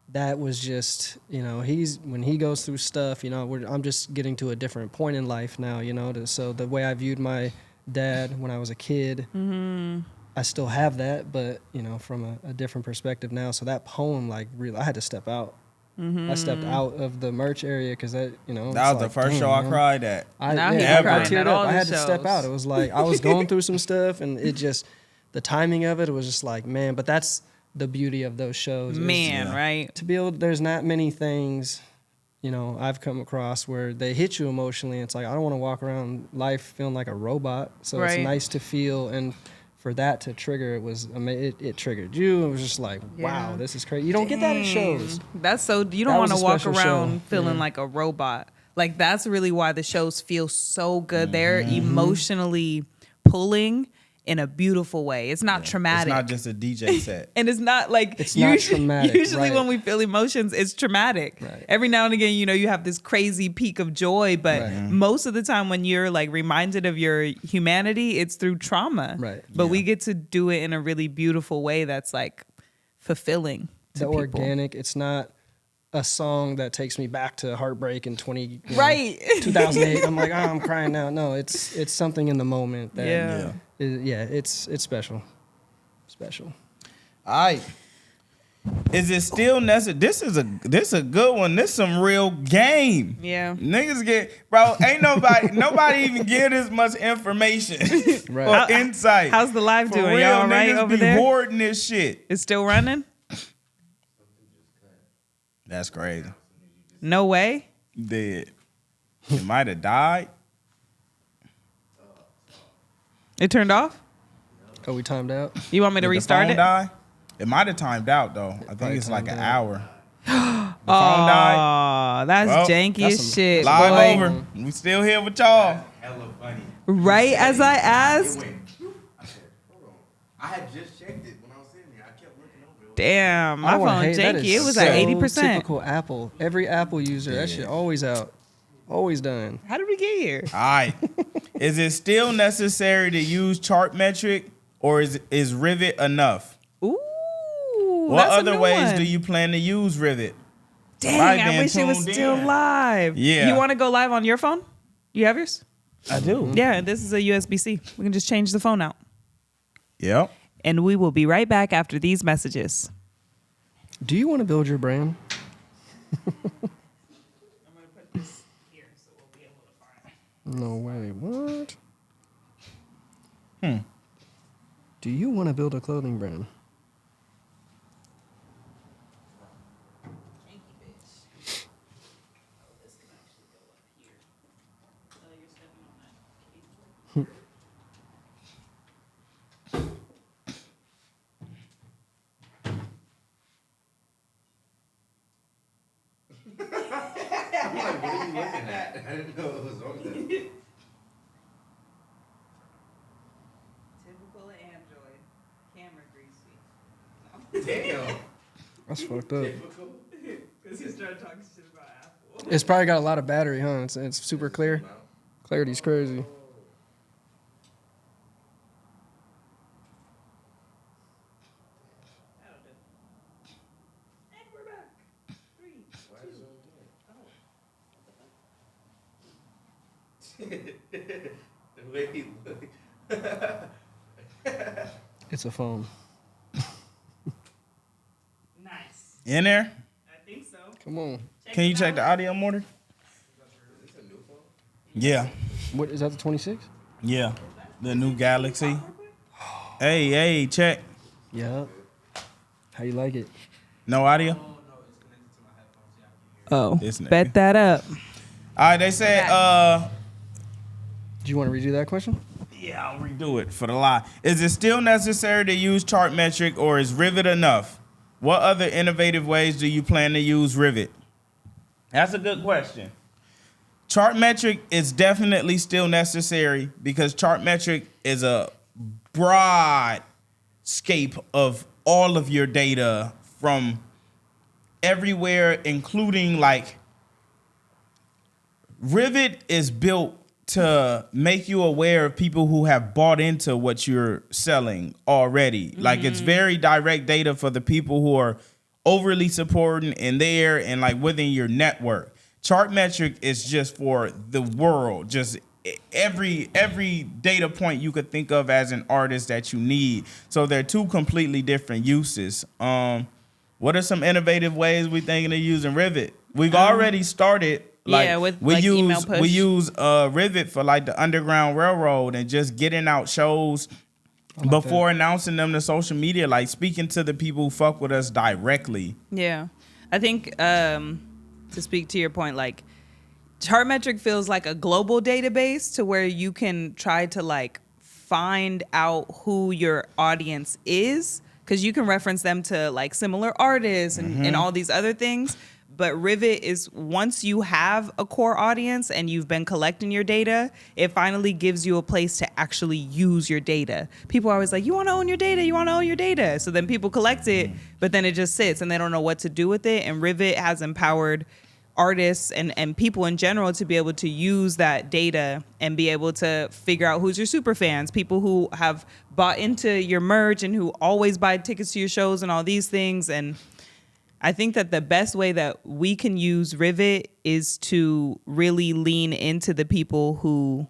that was just, you know, when he goes through stuff, you know, I'm just getting to a different point in life now, you know. So the way I viewed my dad when I was a kid, I still have that, but you know, from a different perspective now. So that poem, like, really, I had to step out. I stepped out of the merch area because that, you know, that was the first show I cried at. I had to step out. It was like I was going through some stuff, and it just, the timing of it was just like, man. But that's the beauty of those shows, right? To be able, there's not many things, you know, I've come across where they hit you emotionally. It's like, I don't want to walk around life feeling like a robot. So it's nice to feel, and for that to trigger, it triggered you. It was just like, wow, this is crazy. You don't get that at shows. That's so, you don't want to walk around feeling like a robot. Like that's really why the shows feel so good. They're emotionally pulling in a beautiful way. It's not traumatic. It's not just a DJ set. And it's not like, it's not traumatic. Usually when we feel emotions, it's traumatic. Right. Every now and again, you know, you have this crazy peak of joy, but most of the time when you're like reminded of your humanity, it's through trauma. Right. But we get to do it in a really beautiful way that's like fulfilling to people. Organic. It's not a song that takes me back to heartbreak in 2008. I'm like, oh, I'm crying now. No, it's something in the moment that it's special. Special. All right. Is it still necessary? This is a good one. This some real game. Yeah. Niggas ain't nobody even give this much information or insight. How's the live doing? Real, y'all all right niggas over be there? hoarding this shit. It's still running? That's crazy. No way. Dead. It might have died. It turned off. Oh, we timed out. You want me to Did restart the it? phone die? It might have timed out though. I think probably it's like an timed out. hour. The phone died. Oh, that's Well, janky that's as some- shit. Live boy. over. We still here with y'all. Hella funny. Right as I It asked. went. I said, hold on. I had just checked it when I was sitting there. I kept looking over. It was Damn, I my wanna phone hate- that janky. is It was so at 80%. Typical Apple. Every Apple user, that shit always out, always done. How did we get here? All right. Is it still necessary to use chart metric or is Rivet enough? Ooh. What that's a other new ways one. do you plan to use Rivet? Dang, Might I been wish it was tuned still in. live. Yeah. You want to go live on your phone? You have yours? I do. Yeah, this is a USB-C. We can just change the phone out. Yep. And we will be right back after these messages. Do you want to build your brand? I'm going to put this here so we'll be able to find. No way. What? Do you want to build a clothing brand? I'm like, what are you looking at? I didn't know it was on there. Typical Android. Camera greasy. Damn. That's fucked up. Because he started talking shit about Apple. It's probably got a lot of battery, huh? It's super clear. Clarity's crazy. That'll do. And we're back. 3, 2. The way he looked. It's a phone. Nice. In there? I think so. Come on. Can you check the audio monitor? Yeah. What is that? The 26? Yeah. The new Galaxy. Hey, check. Yeah. How you like it? No audio? Oh, This nigga. bet that up. All right, they said, Do you want to redo that question? yeah, I'll redo it for the lie. Is it still necessary to use chart metric or is Rivet enough? What other innovative ways do you plan to use Rivet? That's a good question. Chart metric is definitely still necessary because chart metric is a broad scape of all of your data from everywhere, including like Rivet is built to make you aware of people who have bought into what you're selling already. Like it's very direct data for the people who are overly supporting and there and like within your network. Chart metric is just for the world, just every data point you could think of as an artist that you need. So they're two completely different uses. What are some innovative ways we thinking of using Rivet? We've already started. Like, Yeah, with, we like, use email push. we use Rivet for like the Underground Railroad and just getting out shows before announcing them to social media, like speaking to the people who fuck with us directly. Yeah. I think to speak to your point, like Chartmetric feels like a global database to where you can try to like find out who your audience is because you can reference them to like similar artists and all these other things. But Rivet is once you have a core audience and you've been collecting your data, it finally gives you a place to actually use your data. People are always like, you want to own your data, you want to own your data. So then people collect it, but then it just sits and they don't know what to do with it. And Rivet has empowered artists and people in general to be able to use that data and be able to figure out who's your super fans, people who have bought into your merch and who always buy tickets to your shows and all these things. And I think that the best way that we can use Rivet is to really lean into the people who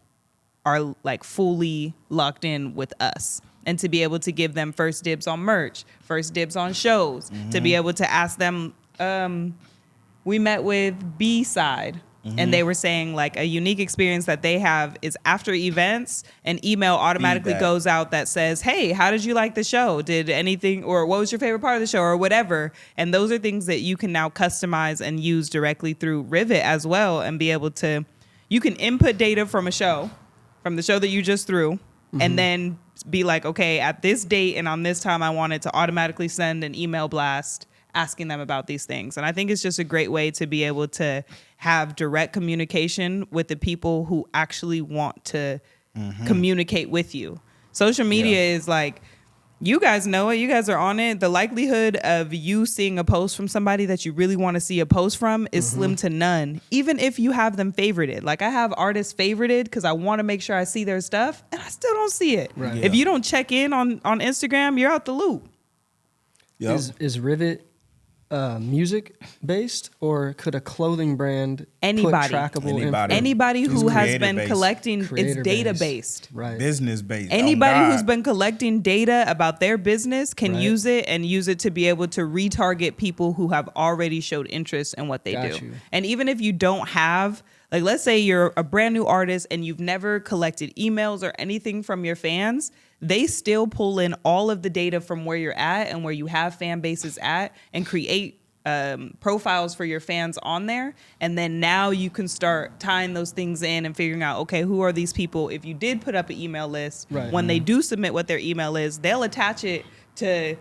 are like fully locked in with us and to be able to give them first dibs on merch, first dibs on shows, to be able to ask them. We met with B-Side And they were saying like a unique experience that they have is after events, an email automatically Feedback. goes out that says, hey, how did you like the show? Did anything, or what was your favorite part of the show, or whatever. And those are things that you can now customize and use directly through Rivet as well, and be able to, you can input data from a show, from the show that you just threw, and then be like, okay, at this date and on this time, I wanted to automatically send an email blast asking them about these things. And I think it's just a great way to be able to have direct communication with the people who actually want to communicate with you. Social media is like, you guys know it. You guys are on it. The likelihood of you seeing a post from somebody that you really want to see a post from is slim to none, even if you have them favorited. Like I have artists favorited because I want to make sure I see their stuff, and I still don't see it. Right. Yeah. If you don't check in on Instagram, you're out the loop. Yep. Is Rivet music based, or could a clothing brand Anybody. put trackable Anybody. Anybody who It's has creator been based. collecting, it's Creator data based. based. Right. Business based. Anybody Oh, who's God. been collecting data about their business can Right. use it to be able to retarget people who have already showed interest in what they Got do. you. And even if you don't have, like, let's say you're a brand new artist and you've never collected emails or anything from your fans, they still pull in all of the data from where you're at and where you have fan bases at and create profiles for your fans on there. And then now you can start tying those things in and figuring out, okay, who are these people? If you did put up an email list, Right. when they do submit what their email is, they'll attach it to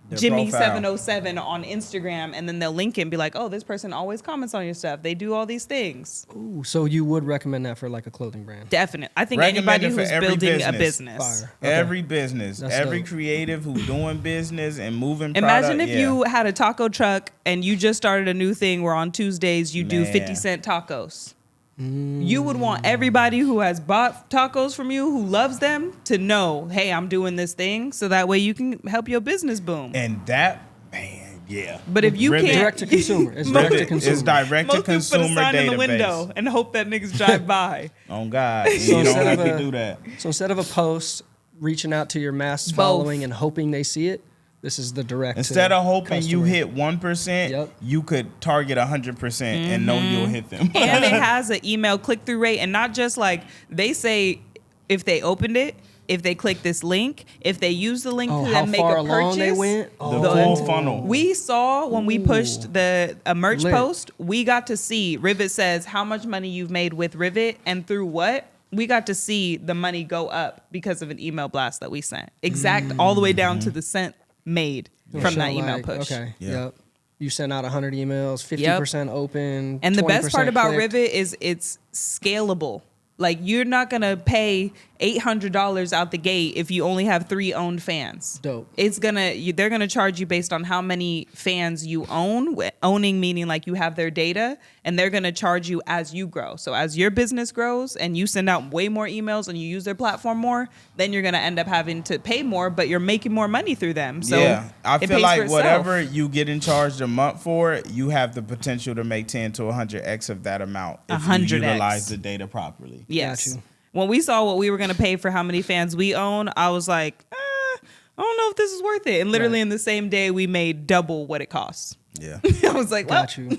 Their Jimmy707 on Instagram, and then they'll link it and be like, oh, this person always comments on your stuff. They do all these things. Ooh, so you would recommend that for like a clothing brand? Definite. I think Recommend anybody it for who's every building a business. business. Fire. Okay. Every business, That's every dope. creative who's doing business and moving Imagine product, if you had a taco truck and you just started a new thing where on Tuesdays you do Man. 50-cent tacos. You would want everybody who has bought tacos from you, who loves them, to know, hey, I'm doing this thing, so that way you can help your business boom. And that, man, yeah. But if you Rivet- can't, Direct to consumer. It's Most- direct to Rivet consumer. is direct to most people put a consumer sign in the database. window and hope that niggas drive by. Oh God, So you don't instead have of to a- do that. So instead of a post reaching out to your mass Both. following and hoping they see it, this is the direct. Instead to of hoping you customer. hit 1%, Yep. you could target 100% and know you'll hit them. And it has an email click-through rate, and not just like they say if they opened it, if they click this link, if they use the link Oh, to how then make far a along purchase. they went? The Oh. full funnel. We saw when we pushed a merch Lit. post, we got to see Rivet says how much money you've made with Rivet and through what. We got to see the money go up because of an email blast that we sent. Exact all the way down to the cent made from Show that email like, push. Okay. Yeah. Yep. You sent out 100 emails, 50% open. And the best part 20% about clicked. Rivet is it's scalable. Like you're not gonna pay $800 out the gate if you only have 3 owned fans. Dope. It's they're gonna charge you based on how many fans you own. Owning meaning like you have their data, and they're gonna charge you as you grow. So as your business grows and you send out way more emails and you use their platform more, then you're gonna end up having to pay more, but you're making more money through them. So yeah, I it feel pays for like itself. whatever you get in charged a month for, you have the potential to make 10 to 100x of that amount if 100x. you utilize the data properly. Yes. Got you. When we saw what we were going to pay for how many fans we own, I was like, I don't know if this is worth it. And literally Right. in the same day, we made double what it costs. Yeah. I was like, well, Got you.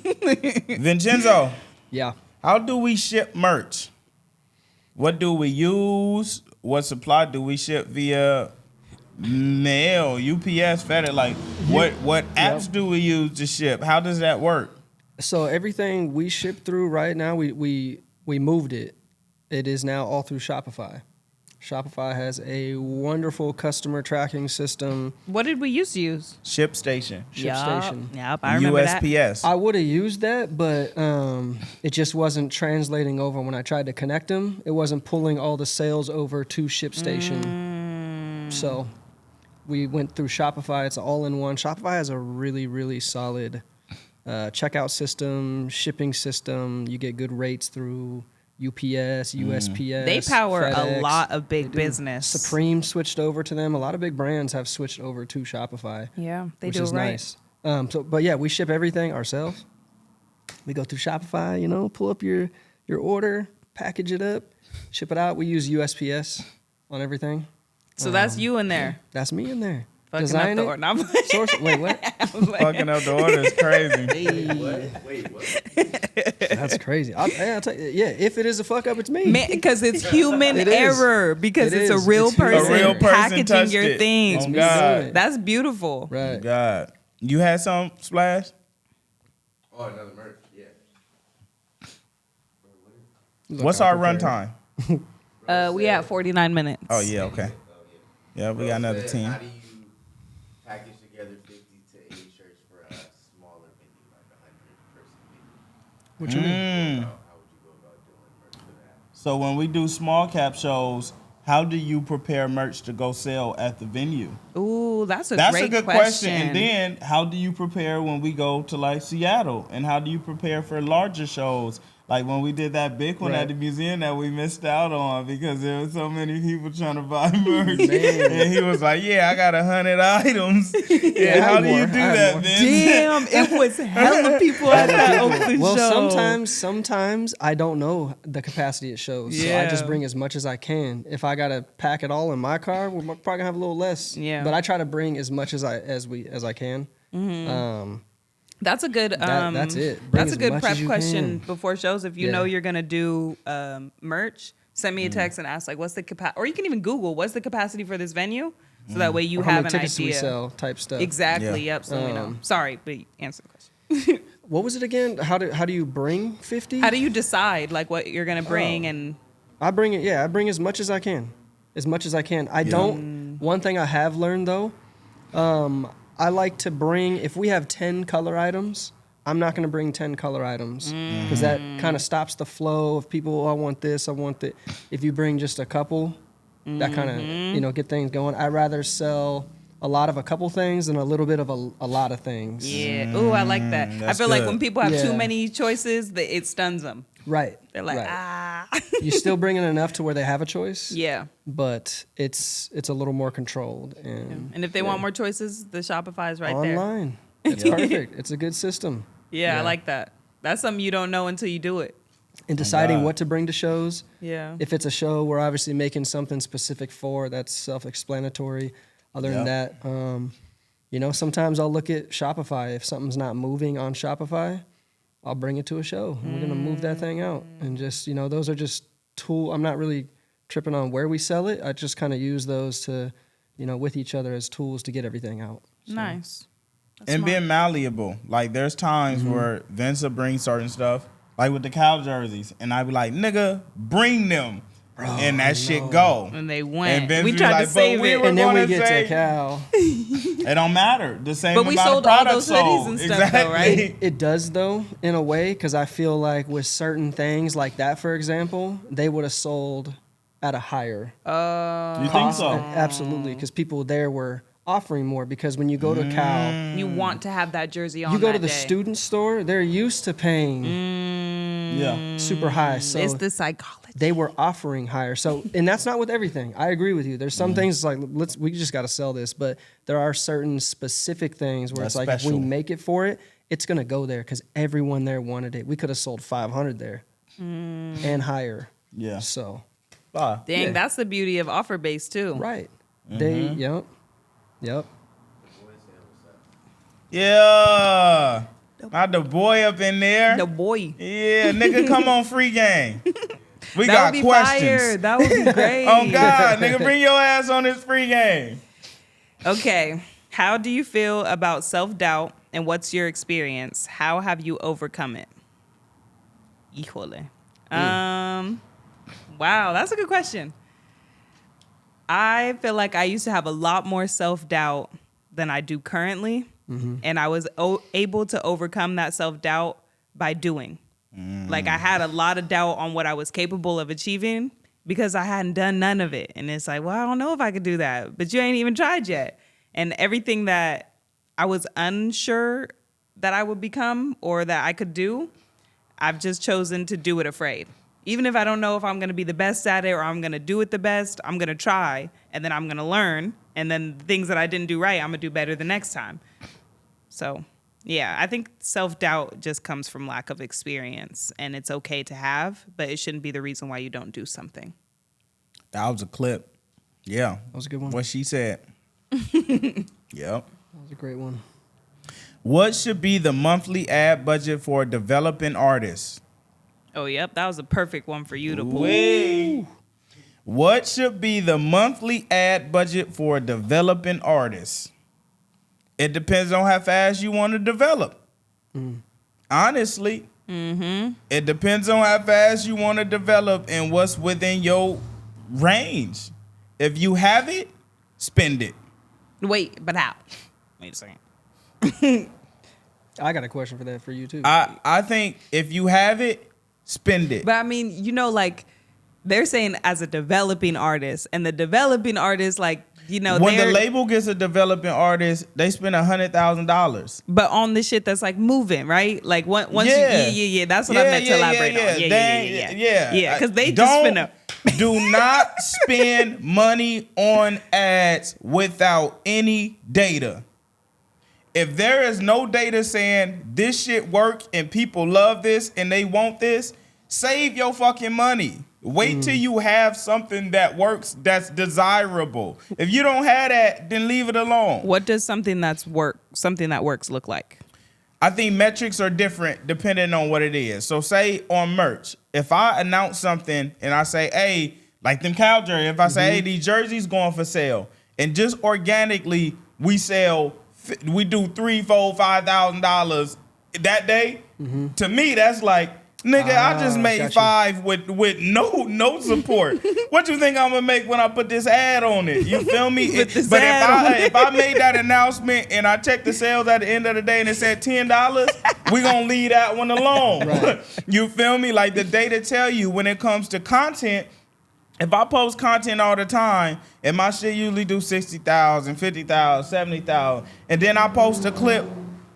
Vincenzo, Yeah. how do we ship merch? What do we use? What supply do we ship via mail, UPS, FedEx? Like, what apps do we use to ship? How does that work? So everything we ship through right now, we moved it. It is now all through Shopify. Shopify has a wonderful customer tracking system. what did we used to use? ShipStation, ShipStation. Yep, I remember that. USPS. I would have used that, but it just wasn't translating over when I tried to connect them. It wasn't pulling all the sales over to ShipStation. So we went through Shopify. It's all in one. Shopify has a really, really solid checkout system, shipping system. You get good rates through UPS, USPS. They power FedEx. a lot of They big do. business. Supreme switched over to them. A lot of big brands have switched over to Shopify. Yeah, they which do is it right. nice. But yeah, we ship everything ourselves. We go through Shopify, pull up your order, package it up, ship it out. We use USPS on everything. So that's you in there. That's me in there. Fucking Design up the it? order. No, I'm Source. Wait, what? Fucking up the order is crazy. Wait, what? That's crazy. I'll tell you, yeah, if it is a fuck up, it's me. Because it's human It is. error. Because It it's a is. real It's human person, A real person packaging touched your it. things. Oh, me God. doing it. That's beautiful. Right. God. You had some, Splash? Oh, another merch. Yeah. What's our runtime? We at 49 minutes. Oh, yeah, okay. Yeah, we got another Said, team. How do you package together 50 to 80 shirts for a smaller venue, like a 100-person venue? What you mean? How would you go about doing merch for that? So when we do small cap shows, how do you prepare merch to go sell at the venue? Ooh, that's a That's great a good question. And then how do you prepare when we go to like Seattle? And how do you prepare for larger shows? Like when we did that big one at the museum that we missed out on because there were so many people trying to buy merch. And he was like, yeah, I got 100 items. Yeah, how do you do that, man? Damn, it was hella people at that open Well, show. sometimes I don't know the capacity it shows. So I just Yeah. bring as much as I can. If I gotta pack it all in my car, we're probably gonna have a little less. Yeah. But I try to bring as much as I can. That's a good. That's it. Bring That's a as good much prep as you question can. before shows. If you Yeah. know you're gonna do merch, send me a text and ask like, what's the capacity? Or you can even Google what's the capacity for this venue, so that way you Or how have many an tickets do we idea. sell type stuff. Exactly. Yeah. Yep. So we know. Sorry, but answer the question. What was it again? How do you bring 50? How do you decide like what you're gonna bring and? I bring it. Yeah, I bring as much as I can. As much as I can. I don't. One thing I have learned though, I like to bring. If we have 10 color items, I'm not going to bring 10 color items because that kind of stops the flow of people. Oh, I want this. I want that. If you bring just a couple, that kind of get things going. I'd rather sell a lot of a couple things than a little bit of a lot of things. Yeah. Ooh, I like that. I that's feel like good. when people have too Yeah. many choices, it stuns them. Right. They're like, right. ah. You're still bringing enough to where they have a choice. Yeah. But it's a little more controlled And if they want more choices, the Shopify is right there. online. It's perfect. It's a good system. Yeah, I like that. That's something you don't know until you do it. And deciding God. what to bring to shows. Yeah. If it's a show, we're obviously making something specific for. That's self-explanatory. Other than that, sometimes I'll look at Shopify. If something's not moving on Shopify, I'll bring it to a show. And we're gonna move that thing out. And just those are just tool. I'm not really tripping on where we sell it. I just kind of use those to, with each other as tools to get everything out. So. Nice. And being malleable. Like there's times where Vince will bring certain stuff, like with the cow jerseys, and I be like, nigga, bring them. And that shit go. And they went. And Vince We be tried like, to but save we it. were And then we gonna get say- to Cal. It don't matter. The same But we amount sold of all products those hoodies sold. and stuff, though, right? It does though, in a way, because I feel like with certain things like that, for example, they would have sold at a higher You think cost. so? Absolutely, because people there were offering more. Because when you go to Cal, You want to have that jersey on. you go to that the day. student store, they're used to paying Yeah. super high. So It's the psychology. they were offering higher. So, and that's not with everything. I agree with you. There's some things like we just got to sell this, but there are certain specific things where That's it's like if we special. make it for it, it's gonna go there because everyone there wanted it. We could have sold 500 there and higher. Yeah. So Bye. Dang, Yeah. that's the beauty of offer base too. right, they yep. Yeah. Not the boy up in there. The boy. Yeah, nigga, come on, free game. We That got would be questions. fire. That would be great. Oh God, nigga, bring your ass on this free game. Okay. How do you feel about self-doubt and what's your experience? How have you overcome it? Híjole. Wow, that's a good question. I feel like I used to have a lot more self-doubt than I do currently. And I was able to overcome that self-doubt by doing. Like I had a lot of doubt on what I was capable of achieving because I hadn't done none of it. And it's like, well, I don't know if I could do that, but you ain't even tried yet. And everything that I was unsure that I would become or that I could do, I've just chosen to do it afraid. Even if I don't know if I'm going to be the best at it or I'm going to do it the best, I'm going to try and then I'm going to learn. And then the things that I didn't do right, I'm going to do better the next time. So, yeah, I think self-doubt just comes from lack of experience and it's okay to have, but it shouldn't be the reason why you don't do something. That was a clip. Yeah. That was a good one. What she said. Yep. That was a great one. What should be the monthly ad budget for a developing artist? Oh, yep. That was a perfect one for you to pull. Wait. What should be the monthly ad budget for a developing artist? It depends on how fast you want to develop. Honestly. It depends on how fast you want to develop and what's within your range. If you have it, spend it. Wait, but how? Wait a second. I got a question for that for you too. I think if you have it, spend it. But I mean, you know, like they're saying as a developing artist, and the developing artist, like, you know, when the label gets a developing artist, they spend $100,000. but on the shit that's like moving, right? Like once Yeah. you, that's what I meant to elaborate on. Yeah. Because they just finna. Do not spend money on ads without any data. If there is no data saying this shit work and people love this and they want this, save your fucking money. Wait till you have something that works, that's desirable. If you don't have that, then leave it alone. What does something that works look like? I think metrics are different depending on what it is. So say on merch, if I announce something and I say, hey, like them cow jerseys, if I say, hey, these jerseys going for sale, and just organically we do $3,000, $4,000, $5,000 that day, to me that's like, nigga, I just made $5 with no support. What you think I'm gonna make when I put this ad on it? You feel me? But if I made that announcement and I checked the sales at the end of the day and it said $10, we gonna leave that one alone. Right. You feel me? Like the data tell you when it comes to content. If I post content all the time and my shit usually do 60,000, 50,000, 70,000, and then I post a clip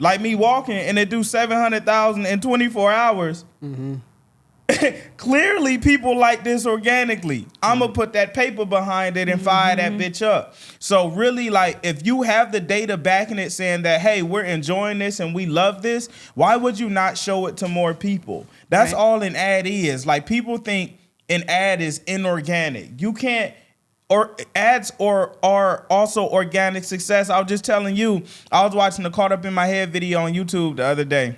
like me walking and it do 700,000 in 24 hours. Clearly people like this organically. I'm gonna put that paper behind it and fire that bitch up. So really, like, if you have the data backing it saying that, hey, we're enjoying this and we love this, why would you not show it to more people? That's all an ad is. Like, people think an ad is inorganic. You can't, or ads are also organic success. I was just telling you, I was watching the Caught Up in My Head video on YouTube the other day,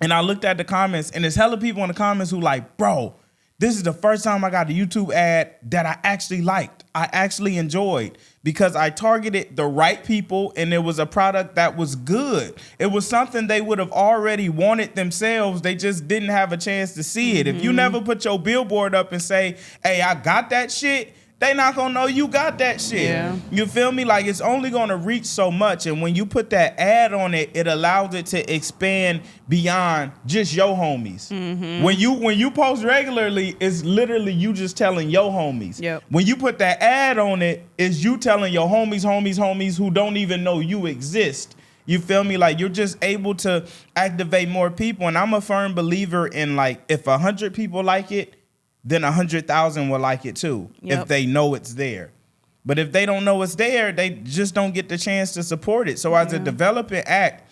and I looked at the comments, and there's hella people in the comments who like, bro, this is the first time I got a YouTube ad that I actually liked. I actually enjoyed because I targeted the right people, and it was a product that was good. It was something they would have already wanted themselves. They just didn't have a chance to see it. If you never put your billboard up and say, hey, I got that shit, they not gonna know you got that shit. Yeah. You feel me? Like, it's only gonna reach so much, and when you put that ad on it, it allows it to expand beyond just your homies. When you post regularly, it's literally you just telling your homies. Yep. When you put that ad on it, it's you telling your homies who don't even know you exist. You feel me? Like, you're just able to activate more people, and I'm a firm believer in, like, if 100 people like it, then 100,000 will like it too, if they know it's there. But if they don't know it's there, they just don't get the chance to support it. So as a developing act,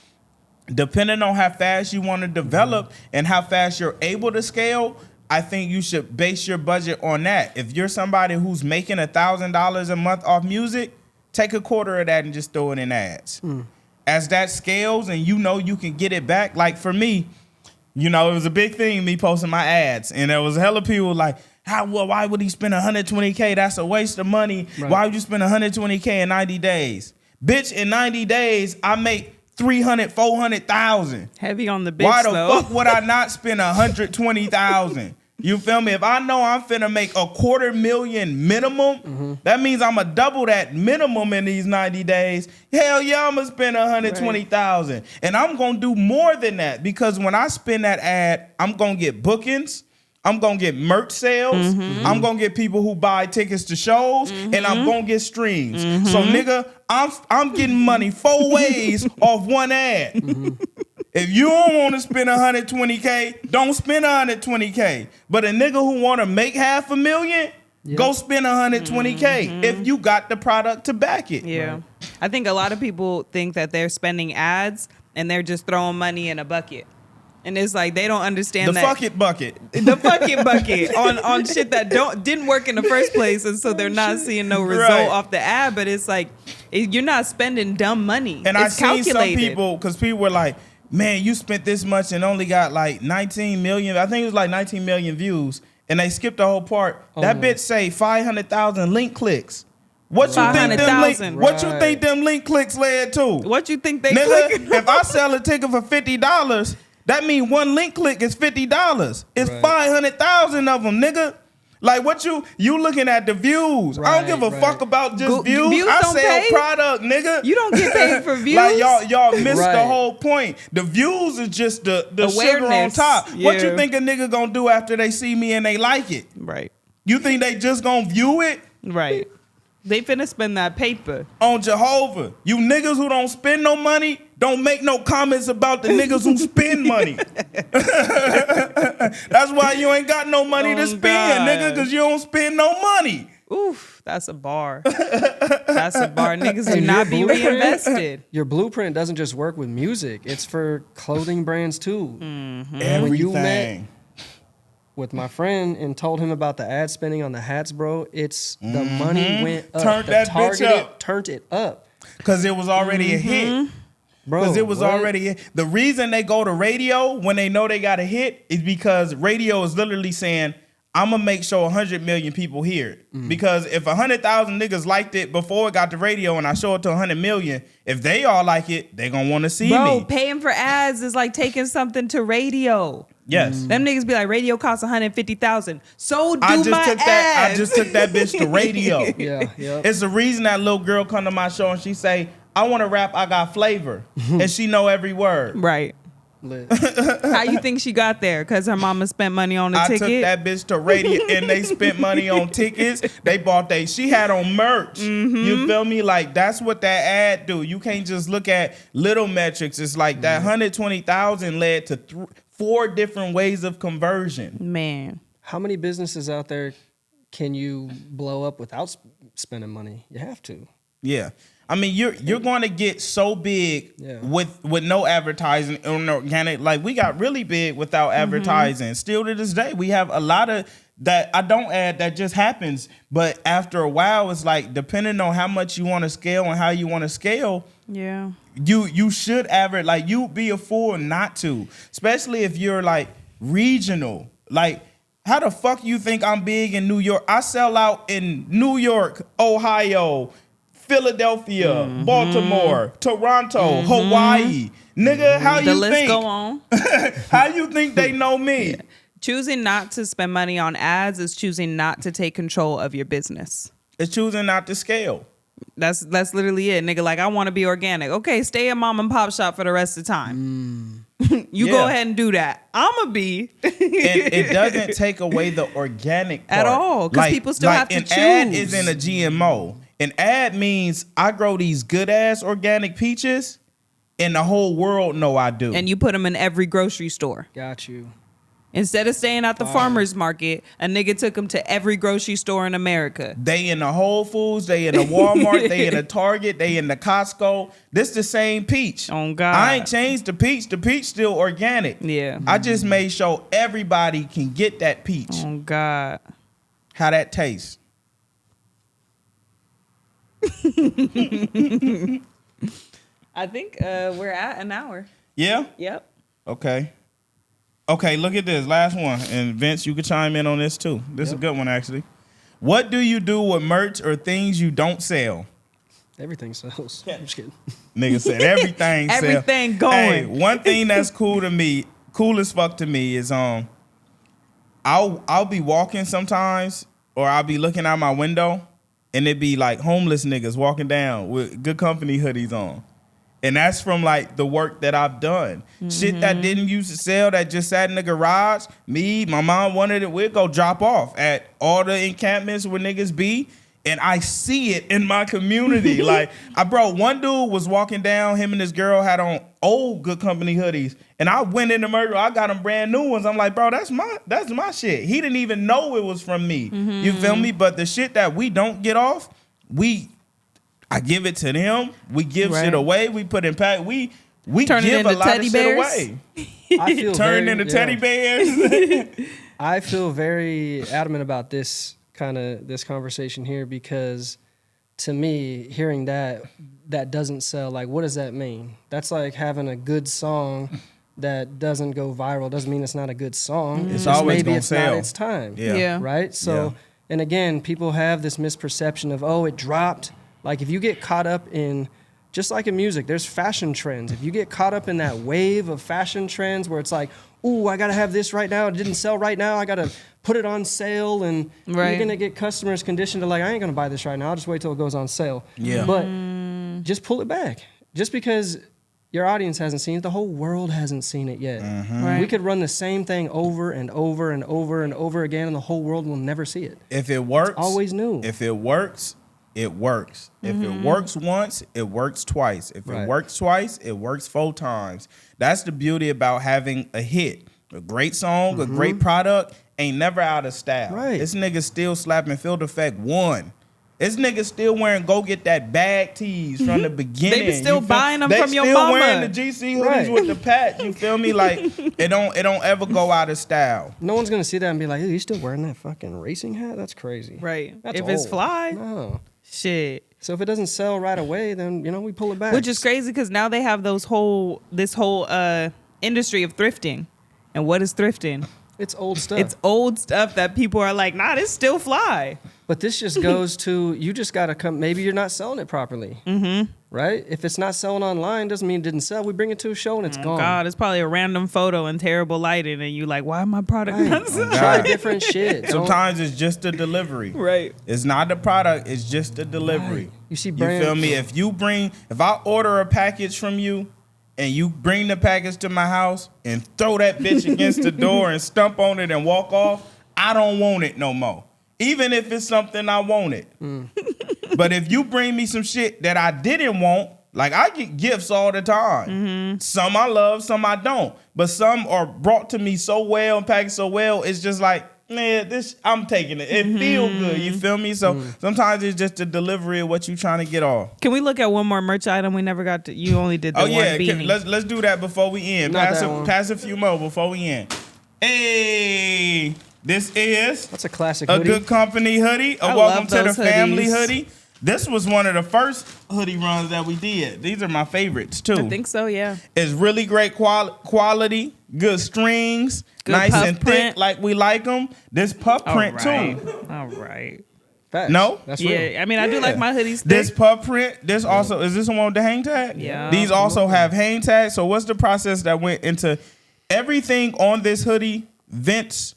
depending on how fast you want to develop and how fast you're able to scale, I think you should base your budget on that. If you're somebody who's making $1,000 a month off music, take a quarter of that and just throw it in ads. As that scales and you know you can get it back, like for me, you know, it was a big thing, me posting my ads. And there was hella people like, why would he spend $120K? That's a waste of money. Right. Why would you spend $120K in 90 days? Bitch, in 90 days, I make 300, 400,000. Heavy on the bitch, Why the though. fuck would I not spend 120,000? You feel me? If I know I'm finna make $250,000 minimum, that means I'm gonna double that minimum in these 90 days. Hell yeah, I'm gonna spend 120,000. Right. And I'm gonna do more than that, because when I spend that ad, I'm gonna get bookings, I'm gonna get merch sales, I'm gonna get people who buy tickets to shows, and I'm gonna get streams. So nigga, I'm getting money 4 ways off one ad. If you don't want to spend 120K, don't spend 120K. But a nigga who want to make $500,000, go spend 120K if you got the product to back it. Yeah. Right. I think a lot of people think that they're spending ads and they're just throwing money in a bucket. And it's like they don't understand The that fuck it bucket. the fucking bucket on shit that didn't work in the first place, and so they're not seeing no result Right. off the ad. But it's like you're not spending dumb money. And it's I seen some calculated. people, because people were like, man, you spent this much and only got like 19 million. I think it was like 19 million views. And they skipped the whole part. That bitch say 500,000 link clicks. What you think them 500,000. what you think them link clicks led to? What you think they Nigga, clicking? if I sell a ticket for $50, that means one link click is $50. It's Right. 500,000 of them, nigga. Like what you looking at the views. I don't give a Right, fuck right. about just views. Views I don't sell pay? product, nigga. You don't get paid for views. Like y'all missed the Right. whole point. The views is just the sugar on Awareness. top. What you Yeah. think a nigga gonna do after they see me and they like it? Right. You think they just gonna view it? Right. They finna spend that paper. On Jehovah. You niggas who don't spend no money, don't make no comments about the niggas who spend money. That's why you ain't got no money to Oh, spend, God. nigga, because you don't spend no money. Oof, that's a bar. That's a bar. Niggas do And not be your blueprint- reinvested. Your blueprint doesn't just work with music; it's for clothing brands too. Mm-hmm. When you met Everything. with my friend and told him about the ad spending on the hats, bro, it's the money went up. Turned The that bitch targeted up. turned it up, Because it was already a hit. bro. Because it was what? already the reason they go to radio when they know they got a hit is because radio is literally saying, I'm gonna make sure 100 million people hear it. Because if 100,000 niggas liked it before it got to radio and I show it to 100 million, if they all like it, they gonna want to see Bro, me. paying for ads is like taking something to radio. Yes. Them niggas be like, radio costs 150,000. So do I just my took ads. that. I just took that bitch to radio. Yeah, yeah. It's the reason that little girl come to my show and she say, I want to rap, I got flavor. And she know every word. Right. Lit. How you think she got there? Because her mama spent money on the I ticket? took that bitch to radio and they spent money on tickets. They bought she had on merch. You feel me? Like that's what that ad do. You can't just look at little metrics. It's like that 120,000 led to 4 different ways of conversion. Man. How many businesses out there can you blow up without spending money? You have to. Yeah. I mean, you're going to get so big Yeah. with no advertising on organic. Like we got really big without advertising. Still to this day, we have a lot of that I don't add that just happens. But after a while, it's like depending on how much you want to scale and how you want to scale, Yeah. you should advert. Like you'd be a fool not to, especially if you're like regional. Like how the fuck you think I'm big in New York? I sell out in New York, Ohio, Philadelphia, Baltimore, Toronto, Hawaii. Nigga, how The you list think? go on. How you think they know me? Choosing not to spend money on ads is choosing not to take control of your business. It's choosing not to scale. That's literally it, nigga. Like I want to be organic. Okay, stay a mom and pop shop for the rest of the time. You go Yeah. ahead and do that. I'ma be And it doesn't take away the organic part. At all, 'cause people still have to an ad choose. isn't a GMO. An ad means I grow these good ass organic peaches, and the whole world know I do. and you put them in every grocery store. Got you. Instead of staying at the farmer's market, a nigga took them to every grocery store in America. They in the Whole Foods, they in the Walmart, they in the Target, they in the Costco. This the same peach. Oh, God. I ain't changed the peach. The peach still organic. Yeah. I just made sure everybody can get that peach. Oh God. How that tastes. I think we're at an hour. Yeah? Yep. Okay. Okay, look at this. Last one. And Vince, you can chime in on this too. This is a good one, actually. What do you do with merch or things you don't sell? Everything sells. I'm just kidding. Nigga said everything sell. Everything going. Hey, one thing that's cool to me, cool as fuck to me is I'll be walking sometimes or I'll be looking out my window and it be like homeless niggas walking down with Goodcompenny hoodies on. And that's from like the work that I've done. Shit that didn't used to sell that just sat in the garage. Me, my mom wanted it. We'd go drop off at all the encampments where niggas be. And I see it in my community. Like, one dude was walking down. Him and his girl had on old Goodcompenny hoodies. And I went in the murder. I got him brand new ones. I'm like, bro, that's my shit. He didn't even know it was from me. You feel me? But the shit that we don't get off, I give it to them. We give shit Right. away. We put in pack. we Turning give a into lot teddy of bears? shit away. I feel Turn very, into yeah. teddy bears. I feel very adamant about this conversation here because to me, hearing that doesn't sell, like, what does that mean? That's like having a good song that doesn't go viral. Doesn't mean it's not a good song. It's just always maybe gonna it's sell. not its time. Yeah. Right? So, Yeah. and again, people have this misperception of, oh, it dropped. Like, if you get caught up in, just like in music, there's fashion trends. If you get caught up in that wave of fashion trends where it's like, ooh, I got to have this right now. It didn't sell right now. I got to put it on sale. And Right. you're going to get customers conditioned to like, I ain't going to buy this right now. I'll just wait till it goes on sale. Yeah. But just pull it back. Just because your audience hasn't seen it, the whole world hasn't seen it yet. Right. We could run the same thing over and over and over and over again, and the whole world will never see it. If it works, Always new. If it works, it works. If it works once, it works twice. If Right. it works twice, it works 4 times. That's the beauty about having a hit. A great song, a great product ain't never out of style. Right. This nigga still slapping Field Effect 1. This nigga still wearing go get that bag tees from the beginning. They be still You feel- buying them they from your still mama. wearing the GC hoodies Right. with the patch. You feel me? Like it don't ever go out of style. No one's going to see that and be like, "Ew, you still wearing that fucking racing hat? That's crazy." Right. That's If it's old. fly, No. shit. So if it doesn't sell right away, then, we pull it back. Which is crazy because now they have this whole industry of thrifting. And what is thrifting? It's old stuff. It's old stuff that people are like, nah, this still fly. But this just goes to, you just got to come, maybe you're not selling it properly. Mm-hmm. Right? If it's not selling online, doesn't mean it didn't sell. We bring it to a show and it's gone. God, it's probably a random photo and terrible lighting, and you like, why my product Right. not selling? Try God. different shit. Don't- Sometimes it's just the delivery. Right. It's not the product, it's just the delivery. Right. You see You brands. feel me? If I order a package from you and you bring the package to my house and throw that bitch against the door and stump on it and walk off, I don't want it no more. Even if it's something I wanted. But if you bring me some shit that I didn't want, like I get gifts all the time. Some I love, some I don't. But some are brought to me so well and packaged so well, it's just like, man, this I'm taking it. It feel good. You feel me? So sometimes it's just the delivery of what you trying to get off. Can we look at one more merch item we never got to? You only did the one beanie. Let's do that before we end. Not that one. Pass a few more before we end. Hey, this is That's a classic a hoodie. Good hoodie. I A welcome love to the those family hoodies. hoodie. This was one of the first hoodie runs that we did. These are my favorites too. I think so, yeah. It's really great quality, good strings, Good nice puff and thick print. like we like them. This puff print All right. too. All right. Facts. No? That's real. Yeah, I mean, I do like my hoodies thick. This puff print, this also, is this the one with the hang tag? Yeah. These also have hang tags. So what's the process that went into everything on this hoodie? Vince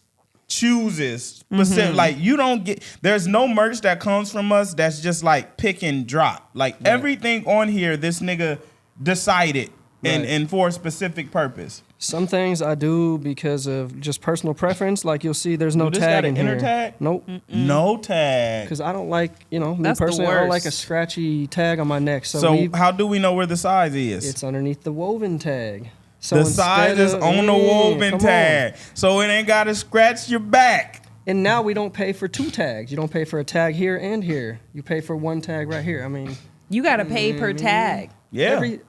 chooses. Like you don't get, there's no merch that comes from us that's just like pick and drop. Like everything on here, this nigga decided Right. and for a specific purpose. Some things I do because of just personal preference. Like you'll see there's no This tag got an in inner here. tag? Nope. No tag. Because I don't like, me That's the personally, I don't like a worst. scratchy tag on my neck. So, So how do we know where the size is? it's underneath the woven tag. So The size instead is of- on the Yeah, woven come on. tag. So it ain't got to scratch your back. And now we don't pay for 2 tags. You don't pay for a tag here and here. You pay for 1 tag right here. I mean, You got to pay per tag. Yeah. every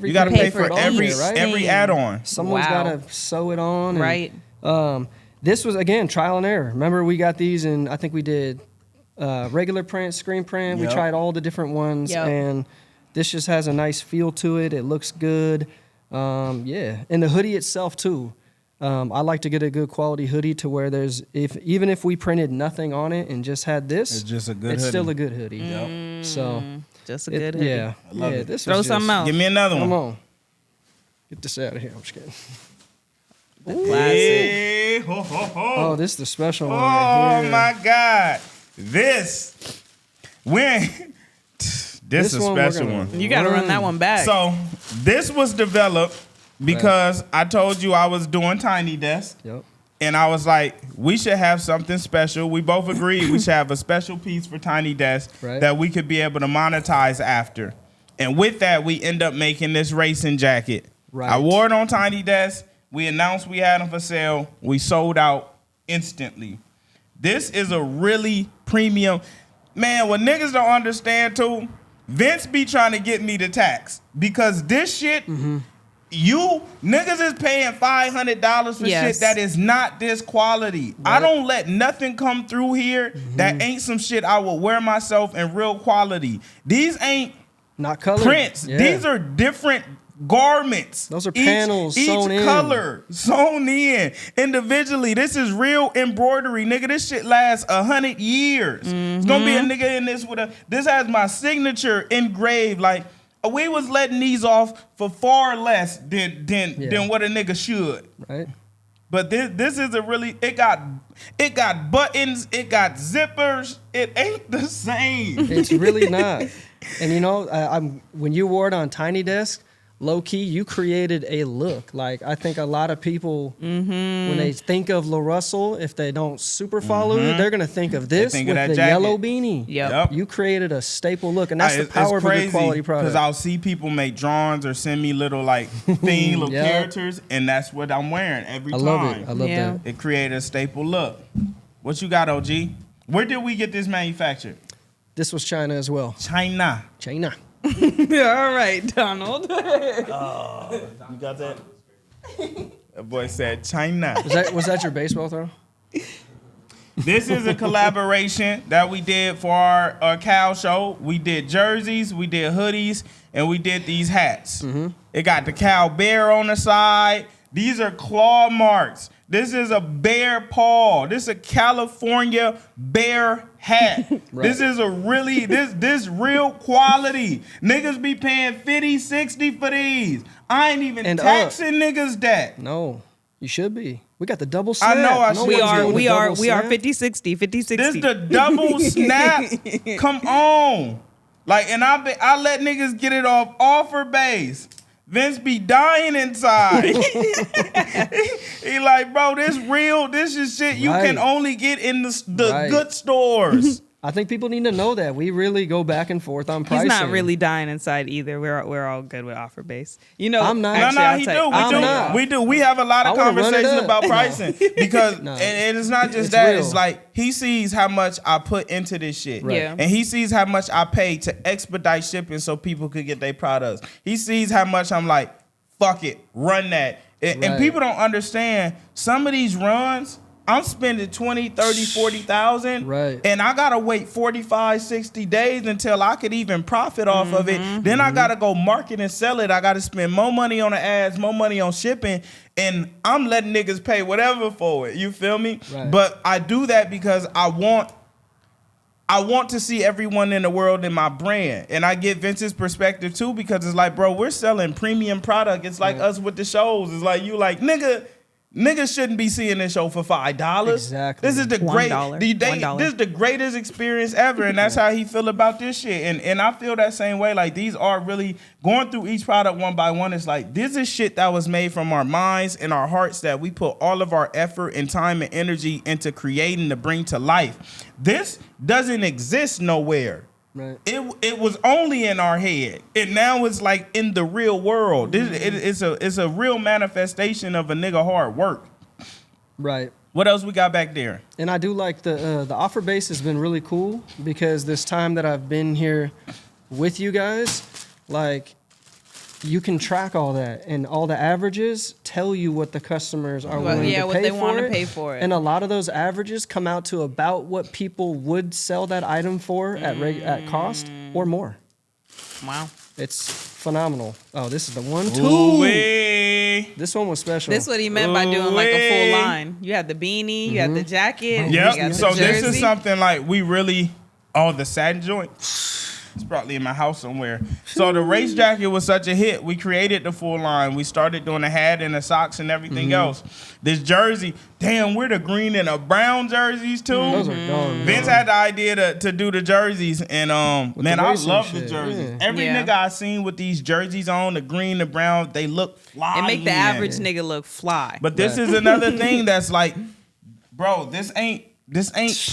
you got to pay for for every each right? every add-on. Someone's Wow. got to sew it on. Right. This was, again, trial and error. Remember, we got these and I think we did regular print, screen print. Yep. We tried all the different ones. Yep. And this just has a nice feel to it. It looks good. Yeah. And the hoodie itself, too. I like to get a good quality hoodie to where there's, even if we printed nothing on it and just had this, It's just a good it's hoodie. still a good hoodie. So, Just a good hoodie. yeah. love Yeah, it. this Throw was something just- else. Give me another Come one. on. Get this out of here. I'm just kidding. Classic. Hey, ho, ho, ho. Oh, this is the special one Oh right here. my God. This when this is a one we're special gonna- one. You got to run that one back. So this was developed because I told you I was doing Tiny Desk. Yep. And I was like, we should have something special. We both agreed we should have a special piece for Tiny Desk Right. that we could be able to monetize after. And with that, we end up making this racing jacket. Right. I wore it on Tiny Desk. We announced we had them for sale. We sold out instantly. This is a really premium. Man, what niggas don't understand too, Vince be trying to get me to tax because this shit You niggas is paying $500 for Yes. shit that is not this quality. I don't let nothing come through here that ain't some shit I will wear myself in real quality. These ain't Not colored. prints. Yeah. These are different garments. Those are panels each sewn in. color sewn in individually. This is real embroidery, nigga. This shit lasts 100 years. It's gonna be a nigga in this with a. This has my signature engraved. Like we was letting these off for far less than what a nigga should. Right. But this is a really. It got buttons. It got zippers. It ain't the same. It's really not. And you know, when you wore it on Tiny Desk, low key, you created a look. Like I think a lot of people, when they think of LaRussell, if they don't super follow you, they're gonna think of this think with of that the jacket. yellow beanie. Yep. You created a staple look, and that's the power of a good quality product. Because I'll see people make drawings or send me little like little Yeah. characters, and that's what I'm wearing every I time. love it. I love Yeah. that. It created a staple look. What you got, OG? Where did we get this manufactured? This was China as well. China. China. All right, Donald. You got that? That boy said China. Was that your baseball throw? This is a collaboration that we did for our Cal show. We did jerseys, we did hoodies, and we did these hats. It got the cow bear on the side. These are claw marks. This is a bear paw. This is a California bear hat. Right. This is a really, this real quality. Niggas be paying 50, 60 for these. I ain't even And taxing niggas that. No, you should be. We got the double snap. I know I No should. We one's are doing we the are double we are snap. 50-60, 50-60. This the double snap. Come on. Like, and I let niggas get it off offer base. Vince be dying inside. he like, bro, this real. This is shit you can Right. only get in the Right. good stores. I think people need to know that we really go back and forth on He's pricing. not really dying inside either. We're all good with offer base. You know, I'm not. actually, No, I'll he tell do. you- We I'm do. not. We do. We have a lot of I wanna run it conversations up. about No. pricing because, No. and it's not just It's that. real. It's like he sees how much I put into this shit, Right. Yeah. and he sees how much I pay to expedite shipping so people could get their products. He sees how much I'm like, fuck it, run that, and Right. people don't understand some of these runs. I'm spending 20, 30, 40,000. Right. And I gotta wait 45, 60 days until I could even profit off of it. Then I gotta go market and sell it. I gotta spend more money on the ads, more money on shipping. And I'm letting niggas pay whatever for it. You feel me? Right. But I do that because I want to see everyone in the world in my brand. And I get Vince's perspective too, because it's like, bro, we're selling premium product. It's like us with the shows. It's like you like, niggas shouldn't be seeing this show for $5. Exactly. This is the $1. $1. this is the greatest experience ever, and that's how he feel about this shit. And I feel that same way. Like these are really going through each product one by one. It's like this is shit that was made from our minds and our hearts that we put all of our effort and time and energy into creating to bring to life. This doesn't exist nowhere. Right. It was only in our head, and now it's like in the real world. It's a real manifestation of a nigga hard work. Right. What else we got back there? And I do like the offer base has been really cool because this time that I've been here with you guys, like you can track all that and all the averages tell you what the customers are willing to what pay they for want to it. pay for it. And a lot of those averages come out to about what people would sell that item for at cost or more. Wow. It's phenomenal. Oh, this is the one too. Ooh-wee. This one was special. This is what he meant by doing like a Ooh-wee. full line. You have the beanie, you have the jacket, you Yep. got the So this is jersey. something like we really. Oh, the satin joint. It's probably in my house somewhere. So the race jacket was such a hit. We created the full line. We started doing the hat and the socks and everything else. This jersey, damn, we're the green and the brown jerseys too. Those are gone. Vince had the idea to do the jerseys, and man, the I racing love the shit, jerseys. yeah. Every Yeah. nigga I seen with these jerseys on, the green, the brown, they look fly. and make the average nigga look fly. But this is another thing that's like, bro, this ain't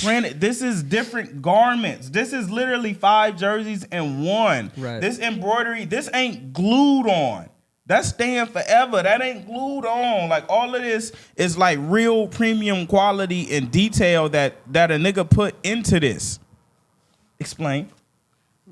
printed. This is different garments. This is literally 5 jerseys in one. Right. This embroidery, this ain't glued on. That's staying forever. That ain't glued on. Like all of this is like real premium quality and detail that a nigga put into this. Explain.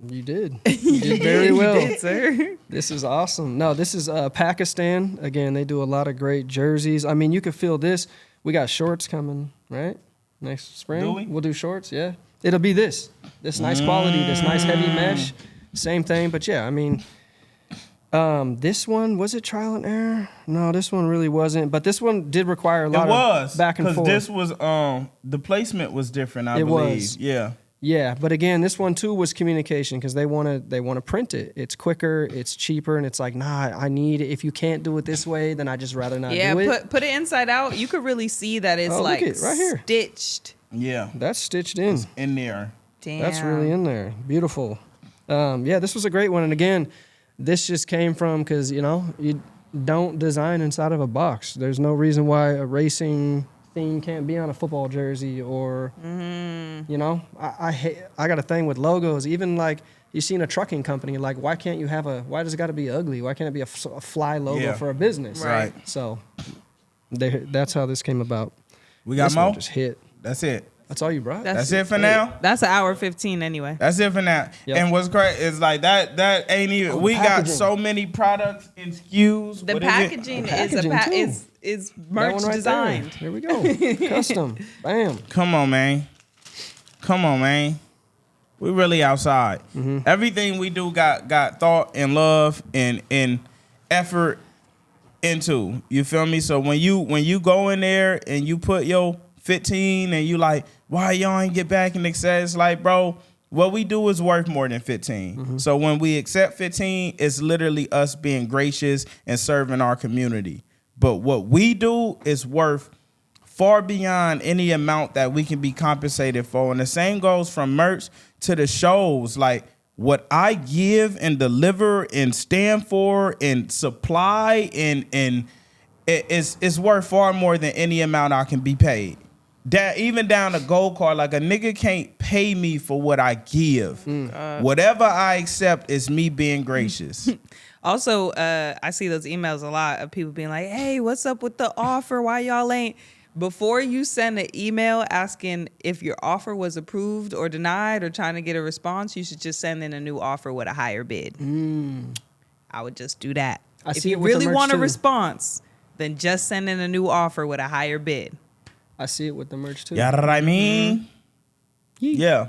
You did. You did very well. You did, sir. This is awesome. No, this is Pakistan. Again, they do a lot of great jerseys. I mean, you can feel this. We got shorts coming, right? Next spring. Do we? We'll do shorts, yeah. It'll be this nice quality, this nice heavy mesh. Same thing, but yeah, I mean, this one, was it trial and error? No, this one really wasn't. But this one did require a lot of back and forth. Because this was, the placement was different, I believe. Was. Yeah. Yeah, but again, this one too was communication because they want to print it. It's quicker, it's cheaper, and it's like, nah, I need it. If you can't do it this way, then I just rather not do it. Yeah, put it inside out. You could really see that it's like right here. Stitched. Yeah. That's stitched in. It's in there. Damn. That's really in there. Beautiful. Yeah, this was a great one. And again, this just came from because, you know, you don't design inside of a box. There's no reason why a racing theme can't be on a football jersey or, you know, I got a thing with logos. Even like you've seen a trucking company, like why does it got to be ugly? Why can't it be a fly logo for a business? Right. So that's how this came about. We got This one more? just hit. That's it. That's all you brought? That's it for now? That's an hour 15 anyway. That's it for now. Yep. And what's great is like that ain't even. We got packaging. so many products and SKUs. The What packaging Packaging, is That merch one right designed. There we go. Custom. Bam. Come on, man. Come on, man. We really outside. Everything we do got thought and love and effort into. You feel me? So when you go in there and you put your 15 and you like, why y'all ain't get back and accept? It's like, bro, what we do is worth more than 15. So when we accept 15, it's literally us being gracious and serving our community. But what we do is worth far beyond any amount that we can be compensated for. And the same goes from merch to the shows. Like what I give and deliver and stand for and supply and it's worth far more than any amount I can be paid. Even down to gold card, like a nigga can't pay me for what I give. Whatever I accept is me being gracious. Also, I see those emails a lot of people being like, hey, what's up with the offer? Why y'all ain't? Before you send an email asking if your offer was approved or denied or trying to get a response, you should just send in a new offer with a higher bid. I would just do that. If you really want a response, then just send in a new offer with a higher bid. I see it with the merch too. You know what I mean? Yeah.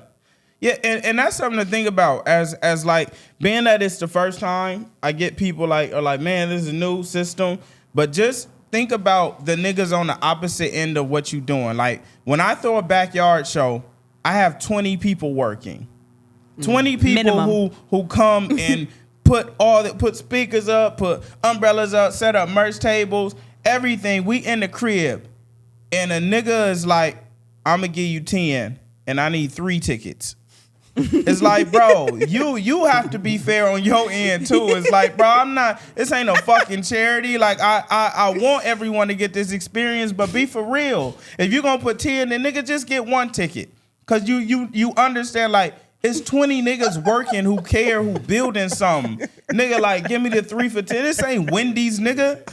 Yeah, and that's something to think about as like being that it's the first time. I get people are like, man, this is a new system. But just think about the niggas on the opposite end of what you doing. Like when I throw a backyard show, I have 20 people working. 20 people Minimum. who come and put speakers up, put umbrellas up, set up merch tables, everything. We in the crib. And a nigga is like, I'm going to give you 10 and I need 3 tickets. It's like, bro, you have to be fair on your end too. It's like, bro, this ain't no fucking charity. Like I want everyone to get this experience, but be for real. If you're going to put 10, then nigga just get 1 ticket. Cause you understand like, it's 20 niggas working who care, who building something. Nigga, like, give me the 3 for 10. This ain't Wendy's, nigga.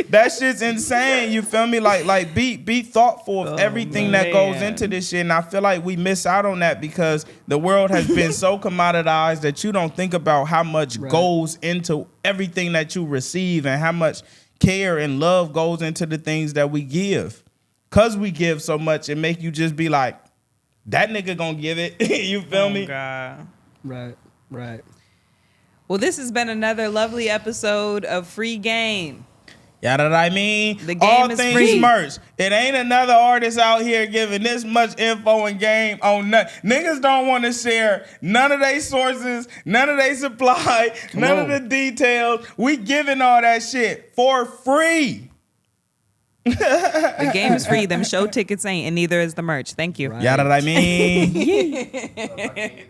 That shit's insane. You feel me? Like be thoughtful of everything that goes into this shit. And I feel like we miss out on that because the world has been so commoditized that you don't think about how much goes into everything that you receive and how much care and love goes into the things that we give. Cause we give so much, it make you just be like, that nigga gonna give it. You feel me? God. Right. Well, this has been another lovely episode of Free Game. Yeah, that I mean. The game all is things free. merch. It ain't another artist out here giving this much info and game on nothing. Niggas don't want to share none of their sources, none of their supply, none of the details. We giving all that shit for free. The game is free. Them show tickets ain't, and neither is the merch. Thank you. Right. Yeah, that I mean. So if I can't get